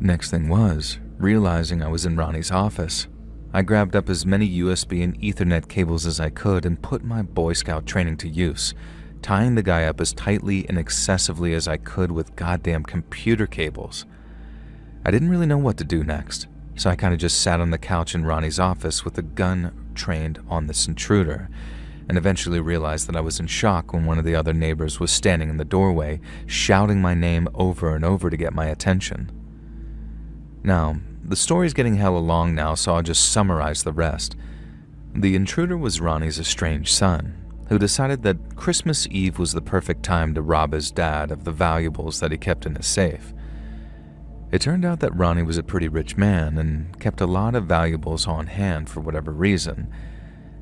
Speaker 1: Next thing was, realizing I was in Ronnie's office, I grabbed up as many USB and Ethernet cables as I could and put my Boy Scout training to use, tying the guy up as tightly and excessively as I could with goddamn computer cables. I didn't really know what to do next, so I kind of just sat on the couch in Ronnie's office with the gun trained on this intruder, and eventually realized that I was in shock when one of the other neighbors was standing in the doorway, shouting my name over and over to get my attention. Now, the story's getting hella long now, so I'll just summarize the rest. The intruder was Ronnie's estranged son, who decided that Christmas Eve was the perfect time to rob his dad of the valuables that he kept in his safe. It turned out that Ronnie was a pretty rich man and kept a lot of valuables on hand for whatever reason.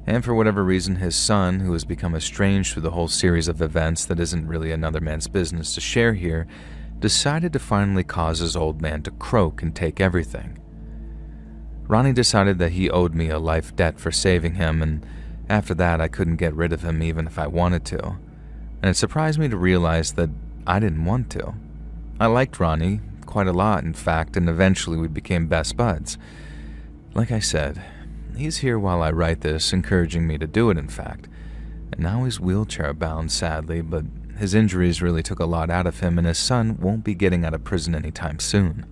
Speaker 1: And for whatever reason, his son, who has become estranged through the whole series of events that isn't really another man's business to share here, decided to finally cause his old man to croak and take everything. Ronnie decided that he owed me a life debt for saving him, and after that I couldn't get rid of him even if I wanted to. And it surprised me to realize that I didn't want to. I liked Ronnie quite a lot, in fact, and eventually we became best buds. Like I said, he's here while I write this, encouraging me to do it, in fact. And now he's wheelchair-bound, sadly, but his injuries really took a lot out of him, and his son won't be getting out of prison anytime soon.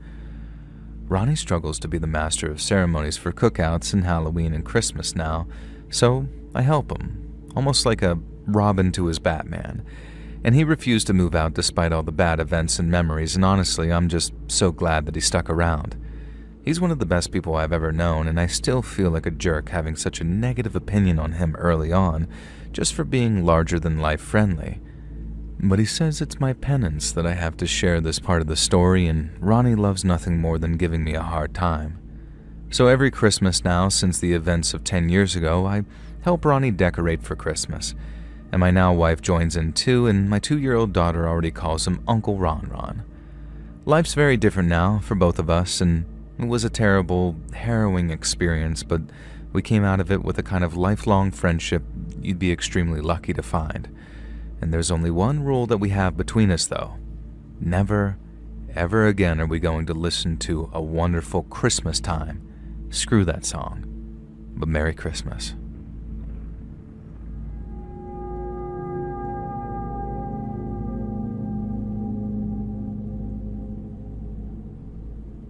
Speaker 1: Ronnie struggles to be the master of ceremonies for cookouts and Halloween and Christmas now, so I help him, almost like a Robin to his Batman. And he refused to move out despite all the bad events and memories, and honestly, I'm just so glad that he stuck around. He's one of the best people I've ever known, and I still feel like a jerk having such a negative opinion on him early on, just for being larger-than-life friendly. But he says it's my penance that I have to share this part of the story, and Ronnie loves nothing more than giving me a hard time. So every Christmas now, since the events of 10 years ago, I help Ronnie decorate for Christmas. And my now wife joins in too, and my 2-year-old daughter already calls him Uncle Ron Ron. Life's very different now for both of us, and it was a terrible, harrowing experience, but we came out of it with a kind of lifelong friendship you'd be extremely lucky to find. And there's only one rule that we have between us, though. Never, ever again are we going to listen to A Wonderful Christmas Time. Screw that song. But Merry Christmas.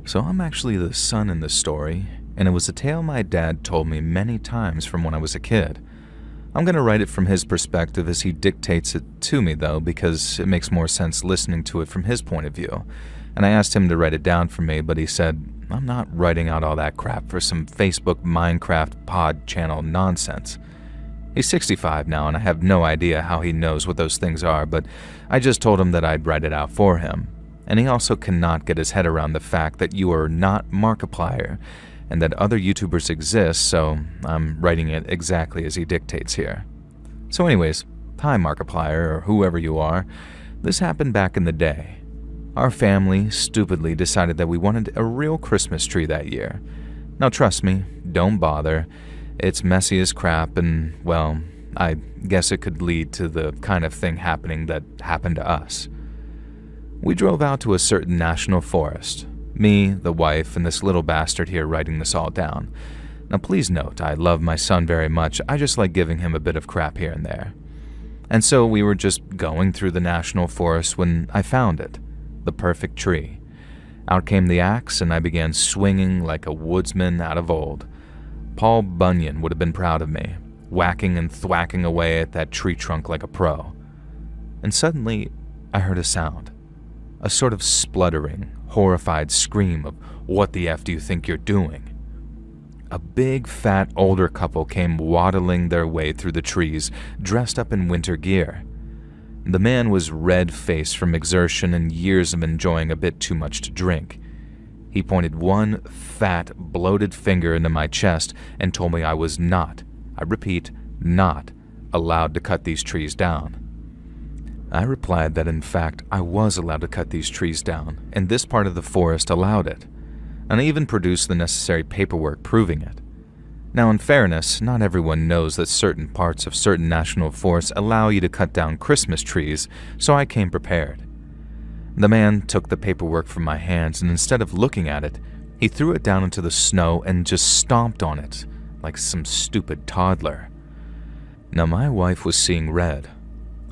Speaker 1: So I'm actually the son in this story, and it was a tale my dad told me many times from when I was a kid. I'm going to write it from his perspective as he dictates it to me, though, because it makes more sense listening to it from his point of view. And I asked him to write it down for me, but he said, I'm not writing out all that crap for some Facebook Minecraft pod channel nonsense. He's 65 now, and I have no idea how he knows what those things are, but I just told him that I'd write it out for him. And he also cannot get his head around the fact that you are not Markiplier, and that other YouTubers exist, so I'm writing it exactly as he dictates here. So anyways, hi Markiplier, or whoever you are. This happened back in the day. Our family stupidly decided that we wanted a real Christmas tree that year. Now trust me, don't bother. It's messy as crap, and, well, I guess it could lead to the kind of thing happening that happened to us. We drove out to a certain national forest. Me, the wife, and this little bastard here writing this all down. Now please note, I love my son very much, I just like giving him a bit of crap here and there. And so we were just going through the national forest when I found it, the perfect tree. Out came the axe, and I began swinging like a woodsman out of old. Paul Bunyan would have been proud of me, whacking and thwacking away at that tree trunk like a pro. And suddenly, I heard a sound. A sort of spluttering, horrified scream of, "What the F do you think you're doing?" A big, fat, older couple came waddling their way through the trees, dressed up in winter gear. The man was red-faced from exertion and years of enjoying a bit too much to drink. He pointed one fat, bloated finger into my chest and told me I was not, I repeat, not, allowed to cut these trees down. I replied that in fact I was allowed to cut these trees down, and this part of the forest allowed it, and I even produced the necessary paperwork proving it. Now, in fairness, not everyone knows that certain parts of certain national forests allow you to cut down Christmas trees, so I came prepared. The man took the paperwork from my hands, and instead of looking at it, he threw it down into the snow and just stomped on it like some stupid toddler. Now, my wife was seeing red.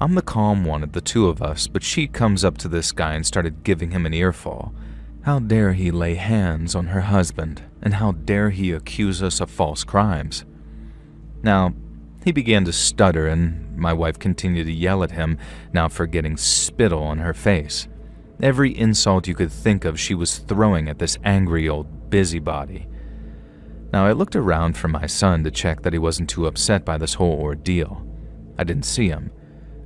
Speaker 1: I'm the calm one of the two of us, but she comes up to this guy and started giving him an earful. How dare he lay hands on her husband, and how dare he accuse us of false crimes? Now, he began to stutter, and my wife continued to yell at him, now for getting spittle on her face. Every insult you could think of she was throwing at this angry old busybody. Now, I looked around for my son to check that he wasn't too upset by this whole ordeal. I didn't see him,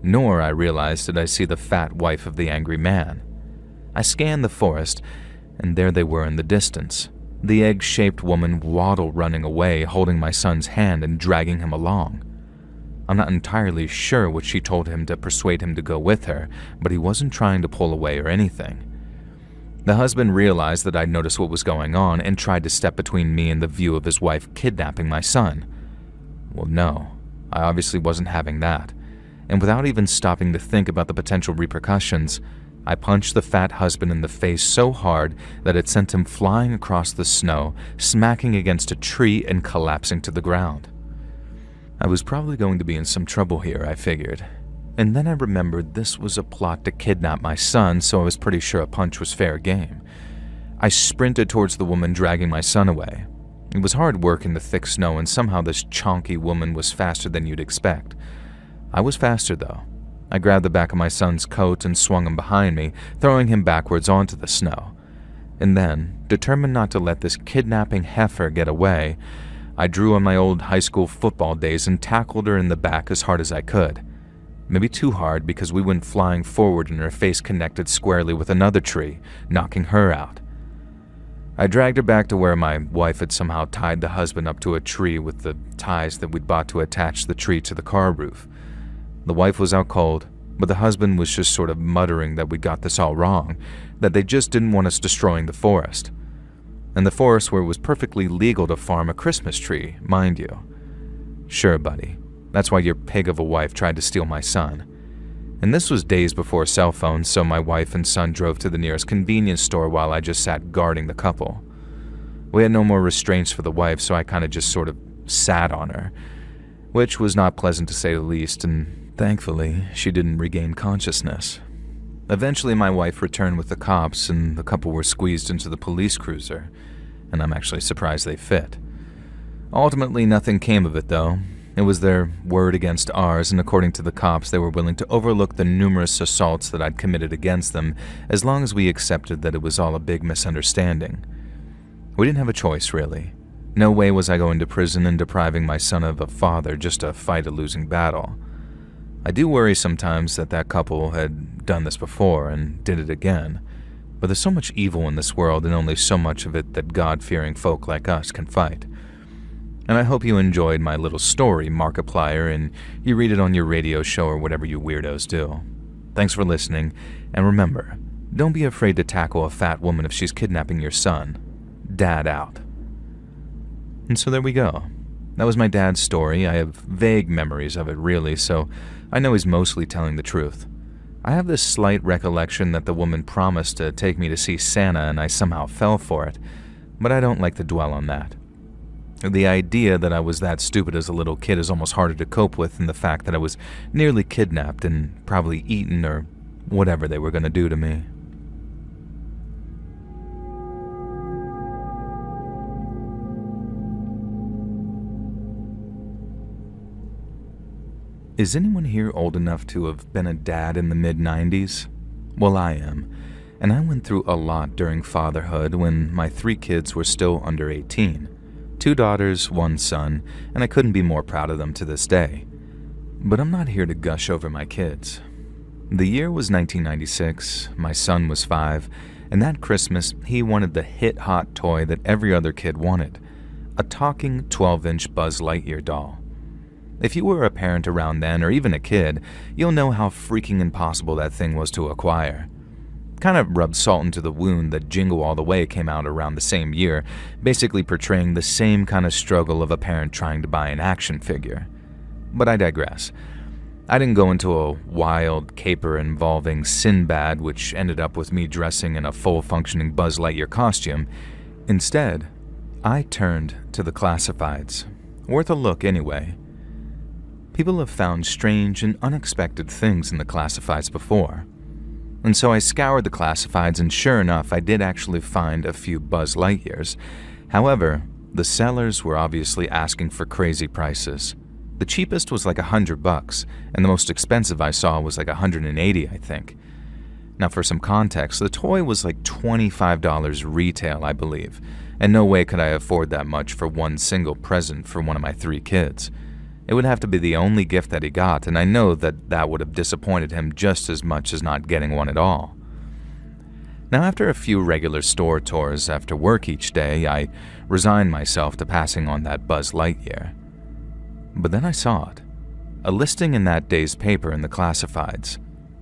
Speaker 1: nor I realized did I see the fat wife of the angry man. I scanned the forest, and there they were in the distance, the egg-shaped woman waddle running away, holding my son's hand and dragging him along. I'm not entirely sure what she told him to persuade him to go with her, but he wasn't trying to pull away or anything. The husband realized that I'd noticed what was going on and tried to step between me and the view of his wife kidnapping my son. Well, no, I obviously wasn't having that, and without even stopping to think about the potential repercussions, I punched the fat husband in the face so hard that it sent him flying across the snow, smacking against a tree and collapsing to the ground. I was probably going to be in some trouble here, I figured. And then I remembered this was a plot to kidnap my son, so I was pretty sure a punch was fair game. I sprinted towards the woman dragging my son away. It was hard work in the thick snow, and somehow this chonky woman was faster than you'd expect. I was faster, though. I grabbed the back of my son's coat and swung him behind me, throwing him backwards onto the snow. And then, determined not to let this kidnapping heifer get away, I drew on my old high school football days and tackled her in the back as hard as I could. Maybe too hard because we went flying forward and her face connected squarely with another tree, knocking her out. I dragged her back to where my wife had somehow tied the husband up to a tree with the ties that we'd bought to attach the tree to the car roof. The wife was out cold, but the husband was just sort of muttering that we got this all wrong, that they just didn't want us destroying the forest. And the forest where it was perfectly legal to farm a Christmas tree, mind you. Sure, buddy. That's why your pig of a wife tried to steal my son. And this was days before cell phones, so my wife and son drove to the nearest convenience store while I just sat guarding the couple. We had no more restraints for the wife, so I kind of just sort of sat on her, which was not pleasant to say the least, and thankfully, she didn't regain consciousness. Eventually, my wife returned with the cops, and the couple were squeezed into the police cruiser, and I'm actually surprised they fit. Ultimately, nothing came of it, though. It was their word against ours, and according to the cops, they were willing to overlook the numerous assaults that I'd committed against them as long as we accepted that it was all a big misunderstanding. We didn't have a choice, really. No way was I going to prison and depriving my son of a father just to fight a losing battle. I do worry sometimes that that couple had done this before and did it again, but there's so much evil in this world and only so much of it that God-fearing folk like us can fight. And I hope you enjoyed my little story, Markiplier, and you read it on your radio show or whatever you weirdos do. Thanks for listening, and remember, don't be afraid to tackle a fat woman if she's kidnapping your son. Dad out. And so there we go. That was my dad's story. I have vague memories of it, really, so I know he's mostly telling the truth. I have this slight recollection that the woman promised to take me to see Santa and I somehow fell for it, but I don't like to dwell on that. The idea that I was that stupid as a little kid is almost harder to cope with than the fact that I was nearly kidnapped and probably eaten or whatever they were going to do to me. Is anyone here old enough to have been a dad in the mid-90s? Well, I am, and I went through a lot during fatherhood when my 3 kids were still under 18. 2 daughters, 1 son, and I couldn't be more proud of them to this day. But I'm not here to gush over my kids. The year was 1996, my son was 5, and that Christmas he wanted the hit-hot toy that every other kid wanted, a talking 12-inch Buzz Lightyear doll. If you were a parent around then, or even a kid, you'll know how freaking impossible that thing was to acquire. kind of rubbed salt into the wound that Jingle All the Way came out around the same year, basically portraying the same kind of struggle of a parent trying to buy an action figure. But I digress. I didn't go into a wild caper involving Sinbad, which ended up with me dressing in a full-functioning Buzz Lightyear costume. Instead, I turned to the classifieds. Worth a look anyway. People have found strange and unexpected things in the classifieds before. And so I scoured the classifieds, and sure enough, I did actually find a few Buzz Lightyears. However, the sellers were obviously asking for crazy prices. The cheapest was like $100, and the most expensive I saw was like $180, I think. Now, for some context, the toy was like $25 retail, I believe, and no way could I afford that much for one single present for one of my 3 kids. It would have to be the only gift that he got, and I know that that would have disappointed him just as much as not getting one at all. Now, after a few regular store tours after work each day, I resigned myself to passing on that Buzz Lightyear. But then I saw it. A listing in that day's paper in the classifieds.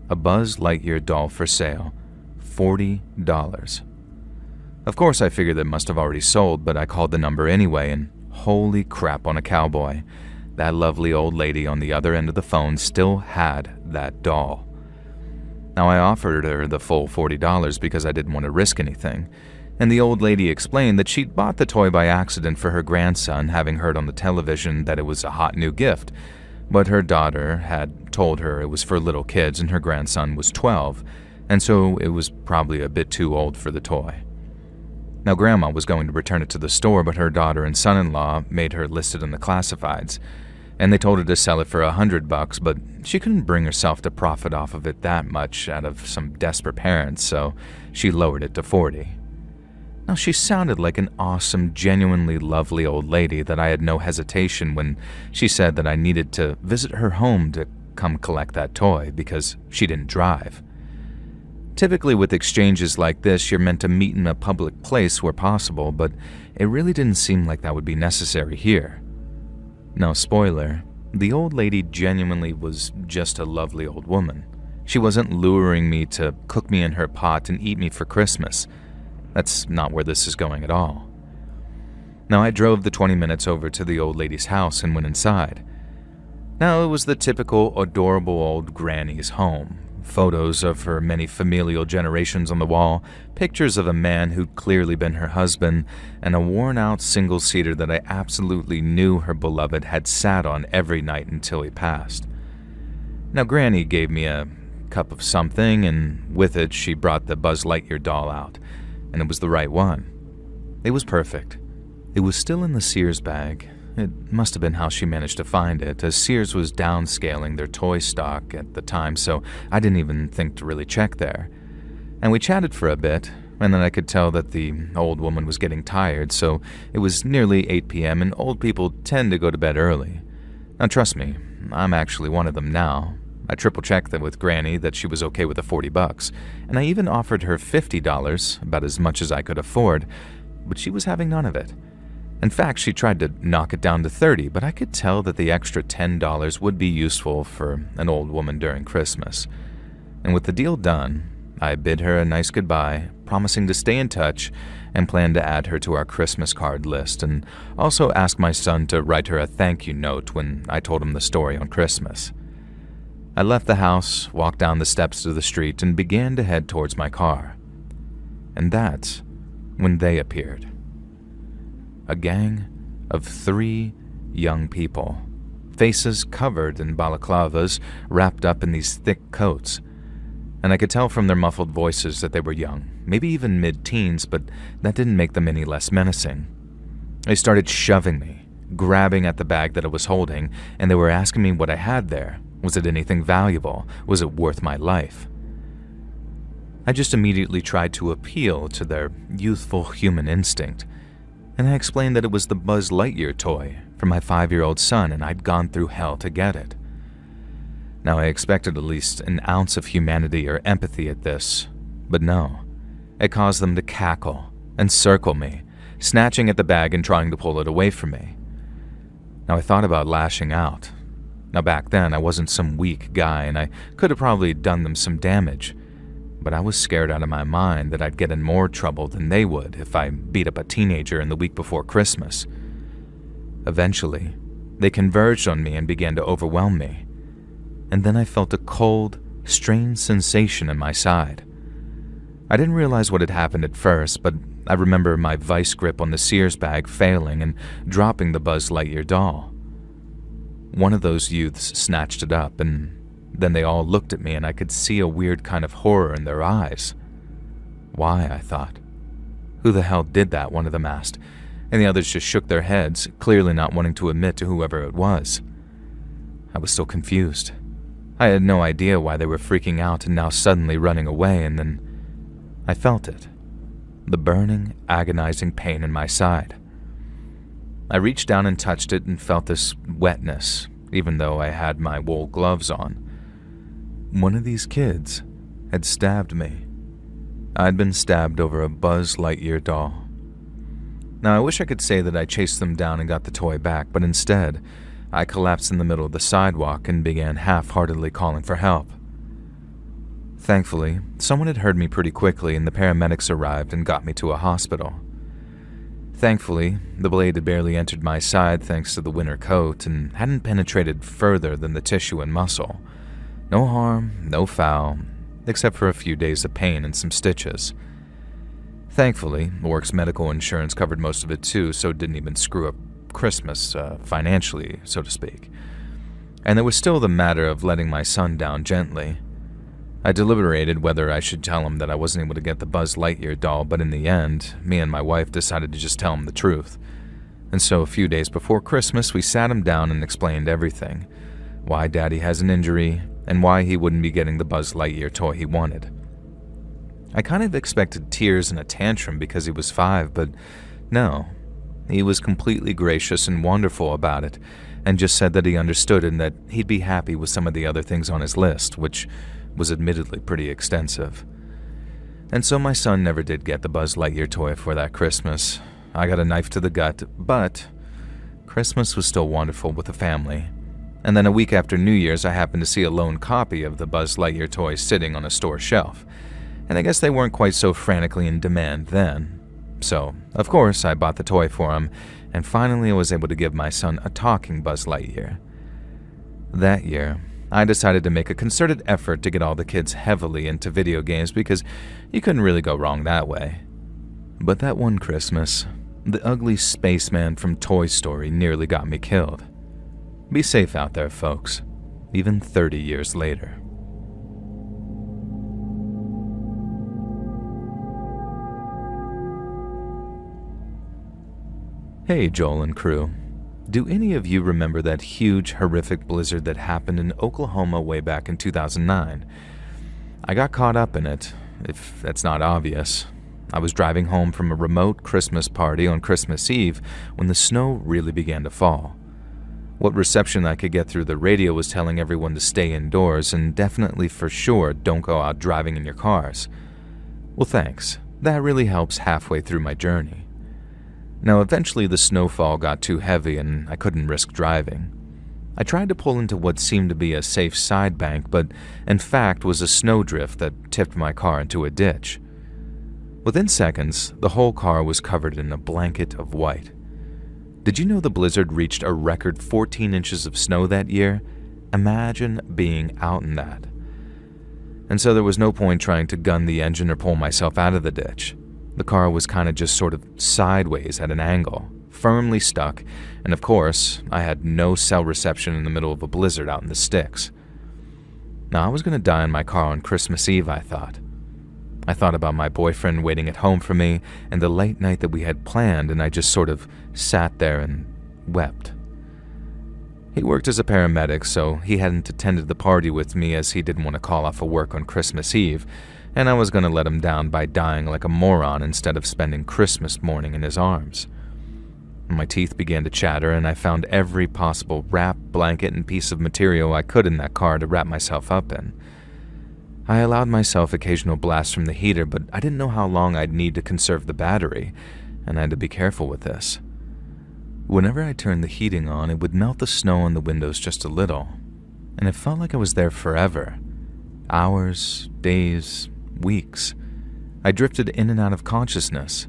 Speaker 1: A Buzz Lightyear doll for sale. $40. Of course I figured it must have already sold, but I called the number anyway, and holy crap on a cowboy. That lovely old lady on the other end of the phone still had that doll. Now I offered her the full $40 because I didn't want to risk anything. And the old lady explained that she'd bought the toy by accident for her grandson, having heard on the television that it was a hot new gift. But her daughter had told her it was for little kids and her grandson was 12, and so it was probably a bit too old for the toy. Now, Grandma was going to return it to the store, but her daughter and son-in-law made her list it in the classifieds, and they told her to sell it for $100, but she couldn't bring herself to profit off of it that much out of some desperate parents, so she lowered it to $40. Now, she sounded like an awesome, genuinely lovely old lady that I had no hesitation when she said that I needed to visit her home to come collect that toy because she didn't drive. Typically with exchanges like this, you're meant to meet in a public place where possible, but it really didn't seem like that would be necessary here. Now, spoiler, the old lady genuinely was just a lovely old woman. She wasn't luring me to cook me in her pot and eat me for Christmas. That's not where this is going at all. Now, I drove the 20 minutes over to the old lady's house and went inside. Now, it was the typical adorable old granny's home. Photos of her many familial generations on the wall, pictures of a man who'd clearly been her husband, and a worn-out single-seater that I absolutely knew her beloved had sat on every night until he passed. Now, Granny gave me a cup of something, and with it she brought the Buzz Lightyear doll out. And it was the right one. It was perfect. It was still in the Sears bag. It must have been how she managed to find it, as Sears was downscaling their toy stock at the time, so I didn't even think to really check there. And we chatted for a bit, and then I could tell that the old woman was getting tired, so it was nearly 8 p.m., and old people tend to go to bed early. Now trust me, I'm actually one of them now. I triple-checked that with Granny that she was okay with the $40, and I even offered her $50, about as much as I could afford, but she was having none of it. In fact, she tried to knock it down to $30, but I could tell that the extra $10 would be useful for an old woman during Christmas. And with the deal done, I bid her a nice goodbye, promising to stay in touch and plan to add her to our Christmas card list, and also ask my son to write her a thank you note when I told him the story on Christmas. I left the house, walked down the steps to the street, and began to head towards my car. And that's when they appeared. A gang of 3 young people, faces covered in balaclavas, wrapped up in these thick coats. And I could tell from their muffled voices that they were young, maybe even mid-teens, but that didn't make them any less menacing. They started shoving me, grabbing at the bag that I was holding, and they were asking me what I had there. Was it anything valuable? Was it worth my life? I just immediately tried to appeal to their youthful human instinct, and I explained that it was the Buzz Lightyear toy for my 5-year-old son, and I'd gone through hell to get it. Now, I expected at least an ounce of humanity or empathy at this, but no. It caused them to cackle and circle me, snatching at the bag and trying to pull it away from me. Now, I thought about lashing out. Now, back then, I wasn't some weak guy, and I could have probably done them some damage. but I was scared out of my mind that I'd get in more trouble than they would if I beat up a teenager in the week before Christmas. Eventually, they converged on me and began to overwhelm me, and then I felt a cold, strange sensation in my side. I didn't realize what had happened at first, but I remember my vice grip on the Sears bag failing and dropping the Buzz Lightyear doll. One of those youths snatched it up, and then they all looked at me and I could see a weird kind of horror in their eyes. Why, I thought. Who the hell did that, one of them asked, and the others just shook their heads, clearly not wanting to admit to whoever it was. I was still confused. I had no idea why they were freaking out and now suddenly running away, and then I felt it. The burning, agonizing pain in my side. I reached down and touched it and felt this wetness, even though I had my wool gloves on. One of these kids had stabbed me. I'd been stabbed over a Buzz Lightyear doll. Now, I wish I could say that I chased them down and got the toy back, but instead, I collapsed in the middle of the sidewalk and began half-heartedly calling for help. Thankfully, someone had heard me pretty quickly and the paramedics arrived and got me to a hospital. Thankfully, the blade had barely entered my side thanks to the winter coat and hadn't penetrated further than the tissue and muscle. No harm, no foul, except for a few days of pain and some stitches. Thankfully, work's medical insurance covered most of it too, so it didn't even screw up Christmas financially, so to speak. And there was still the matter of letting my son down gently. I deliberated whether I should tell him that I wasn't able to get the Buzz Lightyear doll, but in the end, me and my wife decided to just tell him the truth. And so a few days before Christmas, we sat him down and explained everything. Why Daddy has an injury, and why he wouldn't be getting the Buzz Lightyear toy he wanted. I kind of expected tears and a tantrum because he was 5, but no. He was completely gracious and wonderful about it, and just said that he understood and that he'd be happy with some of the other things on his list, which was admittedly pretty extensive. And so my son never did get the Buzz Lightyear toy for that Christmas. I got a knife to the gut, but Christmas was still wonderful with the family. And then a week after New Year's, I happened to see a lone copy of the Buzz Lightyear toy sitting on a store shelf. And I guess they weren't quite so frantically in demand then. So, of course, I bought the toy for him, and finally I was able to give my son a talking Buzz Lightyear. That year, I decided to make a concerted effort to get all the kids heavily into video games because you couldn't really go wrong that way. But that one Christmas, the ugly spaceman from Toy Story nearly got me killed. Be safe out there, folks, even 30 years later. Hey, Joel and crew. Do any of you remember that huge, horrific blizzard that happened in Oklahoma way back in 2009? I got caught up in it, if that's not obvious. I was driving home from a remote Christmas party on Christmas Eve when the snow really began to fall. What reception I could get through the radio was telling everyone to stay indoors and definitely for sure don't go out driving in your cars. Well, thanks. That really helps halfway through my journey. Now, eventually the snowfall got too heavy and I couldn't risk driving. I tried to pull into what seemed to be a safe side bank, but in fact was a snowdrift that tipped my car into a ditch. Within seconds, the whole car was covered in a blanket of white. Did you know the blizzard reached a record 14 inches of snow that year? Imagine being out in that. And so there was no point trying to gun the engine or pull myself out of the ditch. The car was kind of just sort of sideways at an angle, firmly stuck, and of course, I had no cell reception in the middle of a blizzard out in the sticks. Now, I was going to die in my car on Christmas Eve, I thought. I thought about my boyfriend waiting at home for me and the late night that we had planned, and I just sort of sat there and wept. He worked as a paramedic, so he hadn't attended the party with me as he didn't want to call off of work on Christmas Eve, and I was going to let him down by dying like a moron instead of spending Christmas morning in his arms. My teeth began to chatter, and I found every possible wrap, blanket, and piece of material I could in that car to wrap myself up in. I allowed myself occasional blasts from the heater, but I didn't know how long I'd need to conserve the battery, and I had to be careful with this. Whenever I turned the heating on, it would melt the snow on the windows just a little, and it felt like I was there forever. Hours, days, weeks. I drifted in and out of consciousness.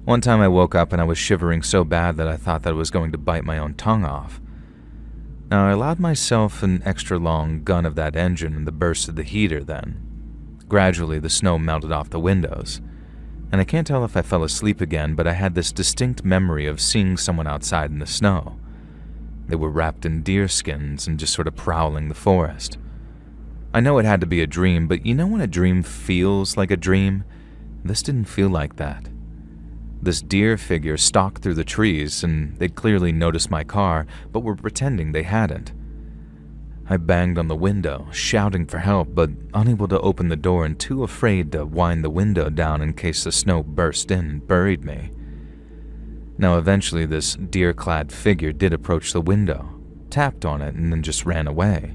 Speaker 1: One time I woke up and I was shivering so bad that I thought that I was going to bite my own tongue off. Now, I allowed myself an extra long gun of that engine and the burst of the heater then. Gradually, the snow melted off the windows, and I can't tell if I fell asleep again, but I had this distinct memory of seeing someone outside in the snow. They were wrapped in deer skins and just sort of prowling the forest. I know it had to be a dream, but you know when a dream feels like a dream? This didn't feel like that. This deer figure stalked through the trees, and they'd clearly noticed my car, but were pretending they hadn't. I banged on the window, shouting for help, but unable to open the door and too afraid to wind the window down in case the snow burst in and buried me. Now, eventually, this deer-clad figure did approach the window, tapped on it, and then just ran away.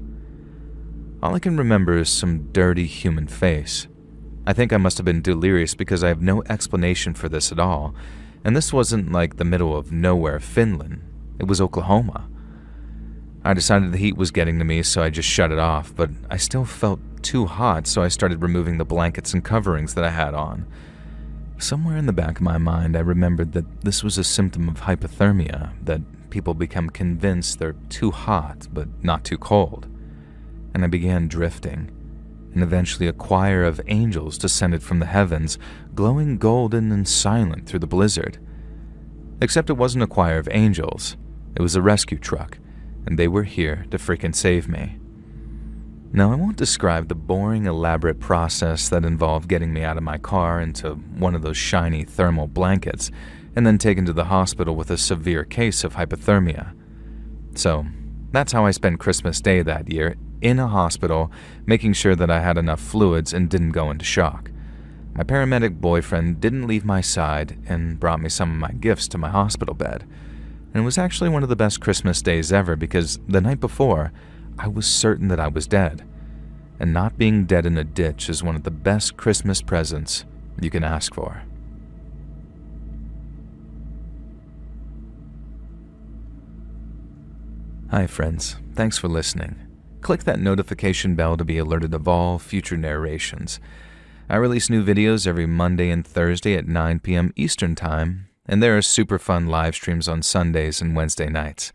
Speaker 1: All I can remember is some dirty human face. I think I must have been delirious because I have no explanation for this at all, and this wasn't like the middle of nowhere, Finland. It was Oklahoma. I decided the heat was getting to me, so I just shut it off, but I still felt too hot, so I started removing the blankets and coverings that I had on. Somewhere in the back of my mind, I remembered that this was a symptom of hypothermia, that people become convinced they're too hot but not too cold. And I began drifting, and eventually a choir of angels descended from the heavens, glowing golden and silent through the blizzard. Except it wasn't a choir of angels, it was a rescue truck, and they were here to freaking save me. Now, I won't describe the boring, elaborate process that involved getting me out of my car into one of those shiny thermal blankets, and then taken to the hospital with a severe case of hypothermia. So, that's how I spent Christmas Day that year, in a hospital, making sure that I had enough fluids and didn't go into shock. My paramedic boyfriend didn't leave my side and brought me some of my gifts to my hospital bed. And it was actually one of the best Christmas days ever because the night before, I was certain that I was dead. And not being dead in a ditch is one of the best Christmas presents you can ask for. Hi friends, thanks for listening. Click that notification bell to be alerted of all future narrations. I release new videos every Monday and Thursday at 9 p.m. Eastern Time, and there are super fun live streams on Sundays and Wednesday nights.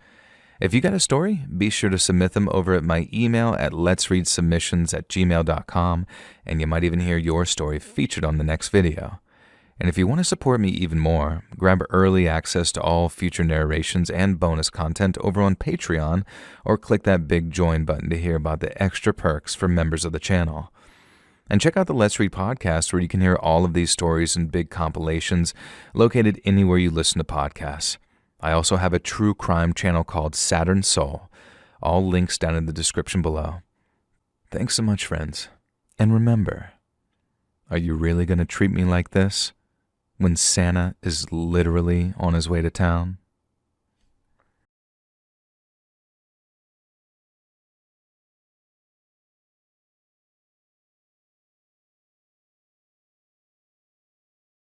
Speaker 1: If you got a story, be sure to submit them over at my email at letsreadsubmissions@gmail.com, and you might even hear your story featured on the next video. And if you want to support me even more, grab early access to all future narrations and bonus content over on Patreon, or click that big join button to hear about the extra perks for members of the channel. And check out the Let's Read podcast, where you can hear all of these stories in big compilations located anywhere you listen to podcasts. I also have a true crime channel called Saturn Soul. All links down in the description below. Thanks so much, friends. And remember, are you really going to treat me like this when Santa is literally on his way to town?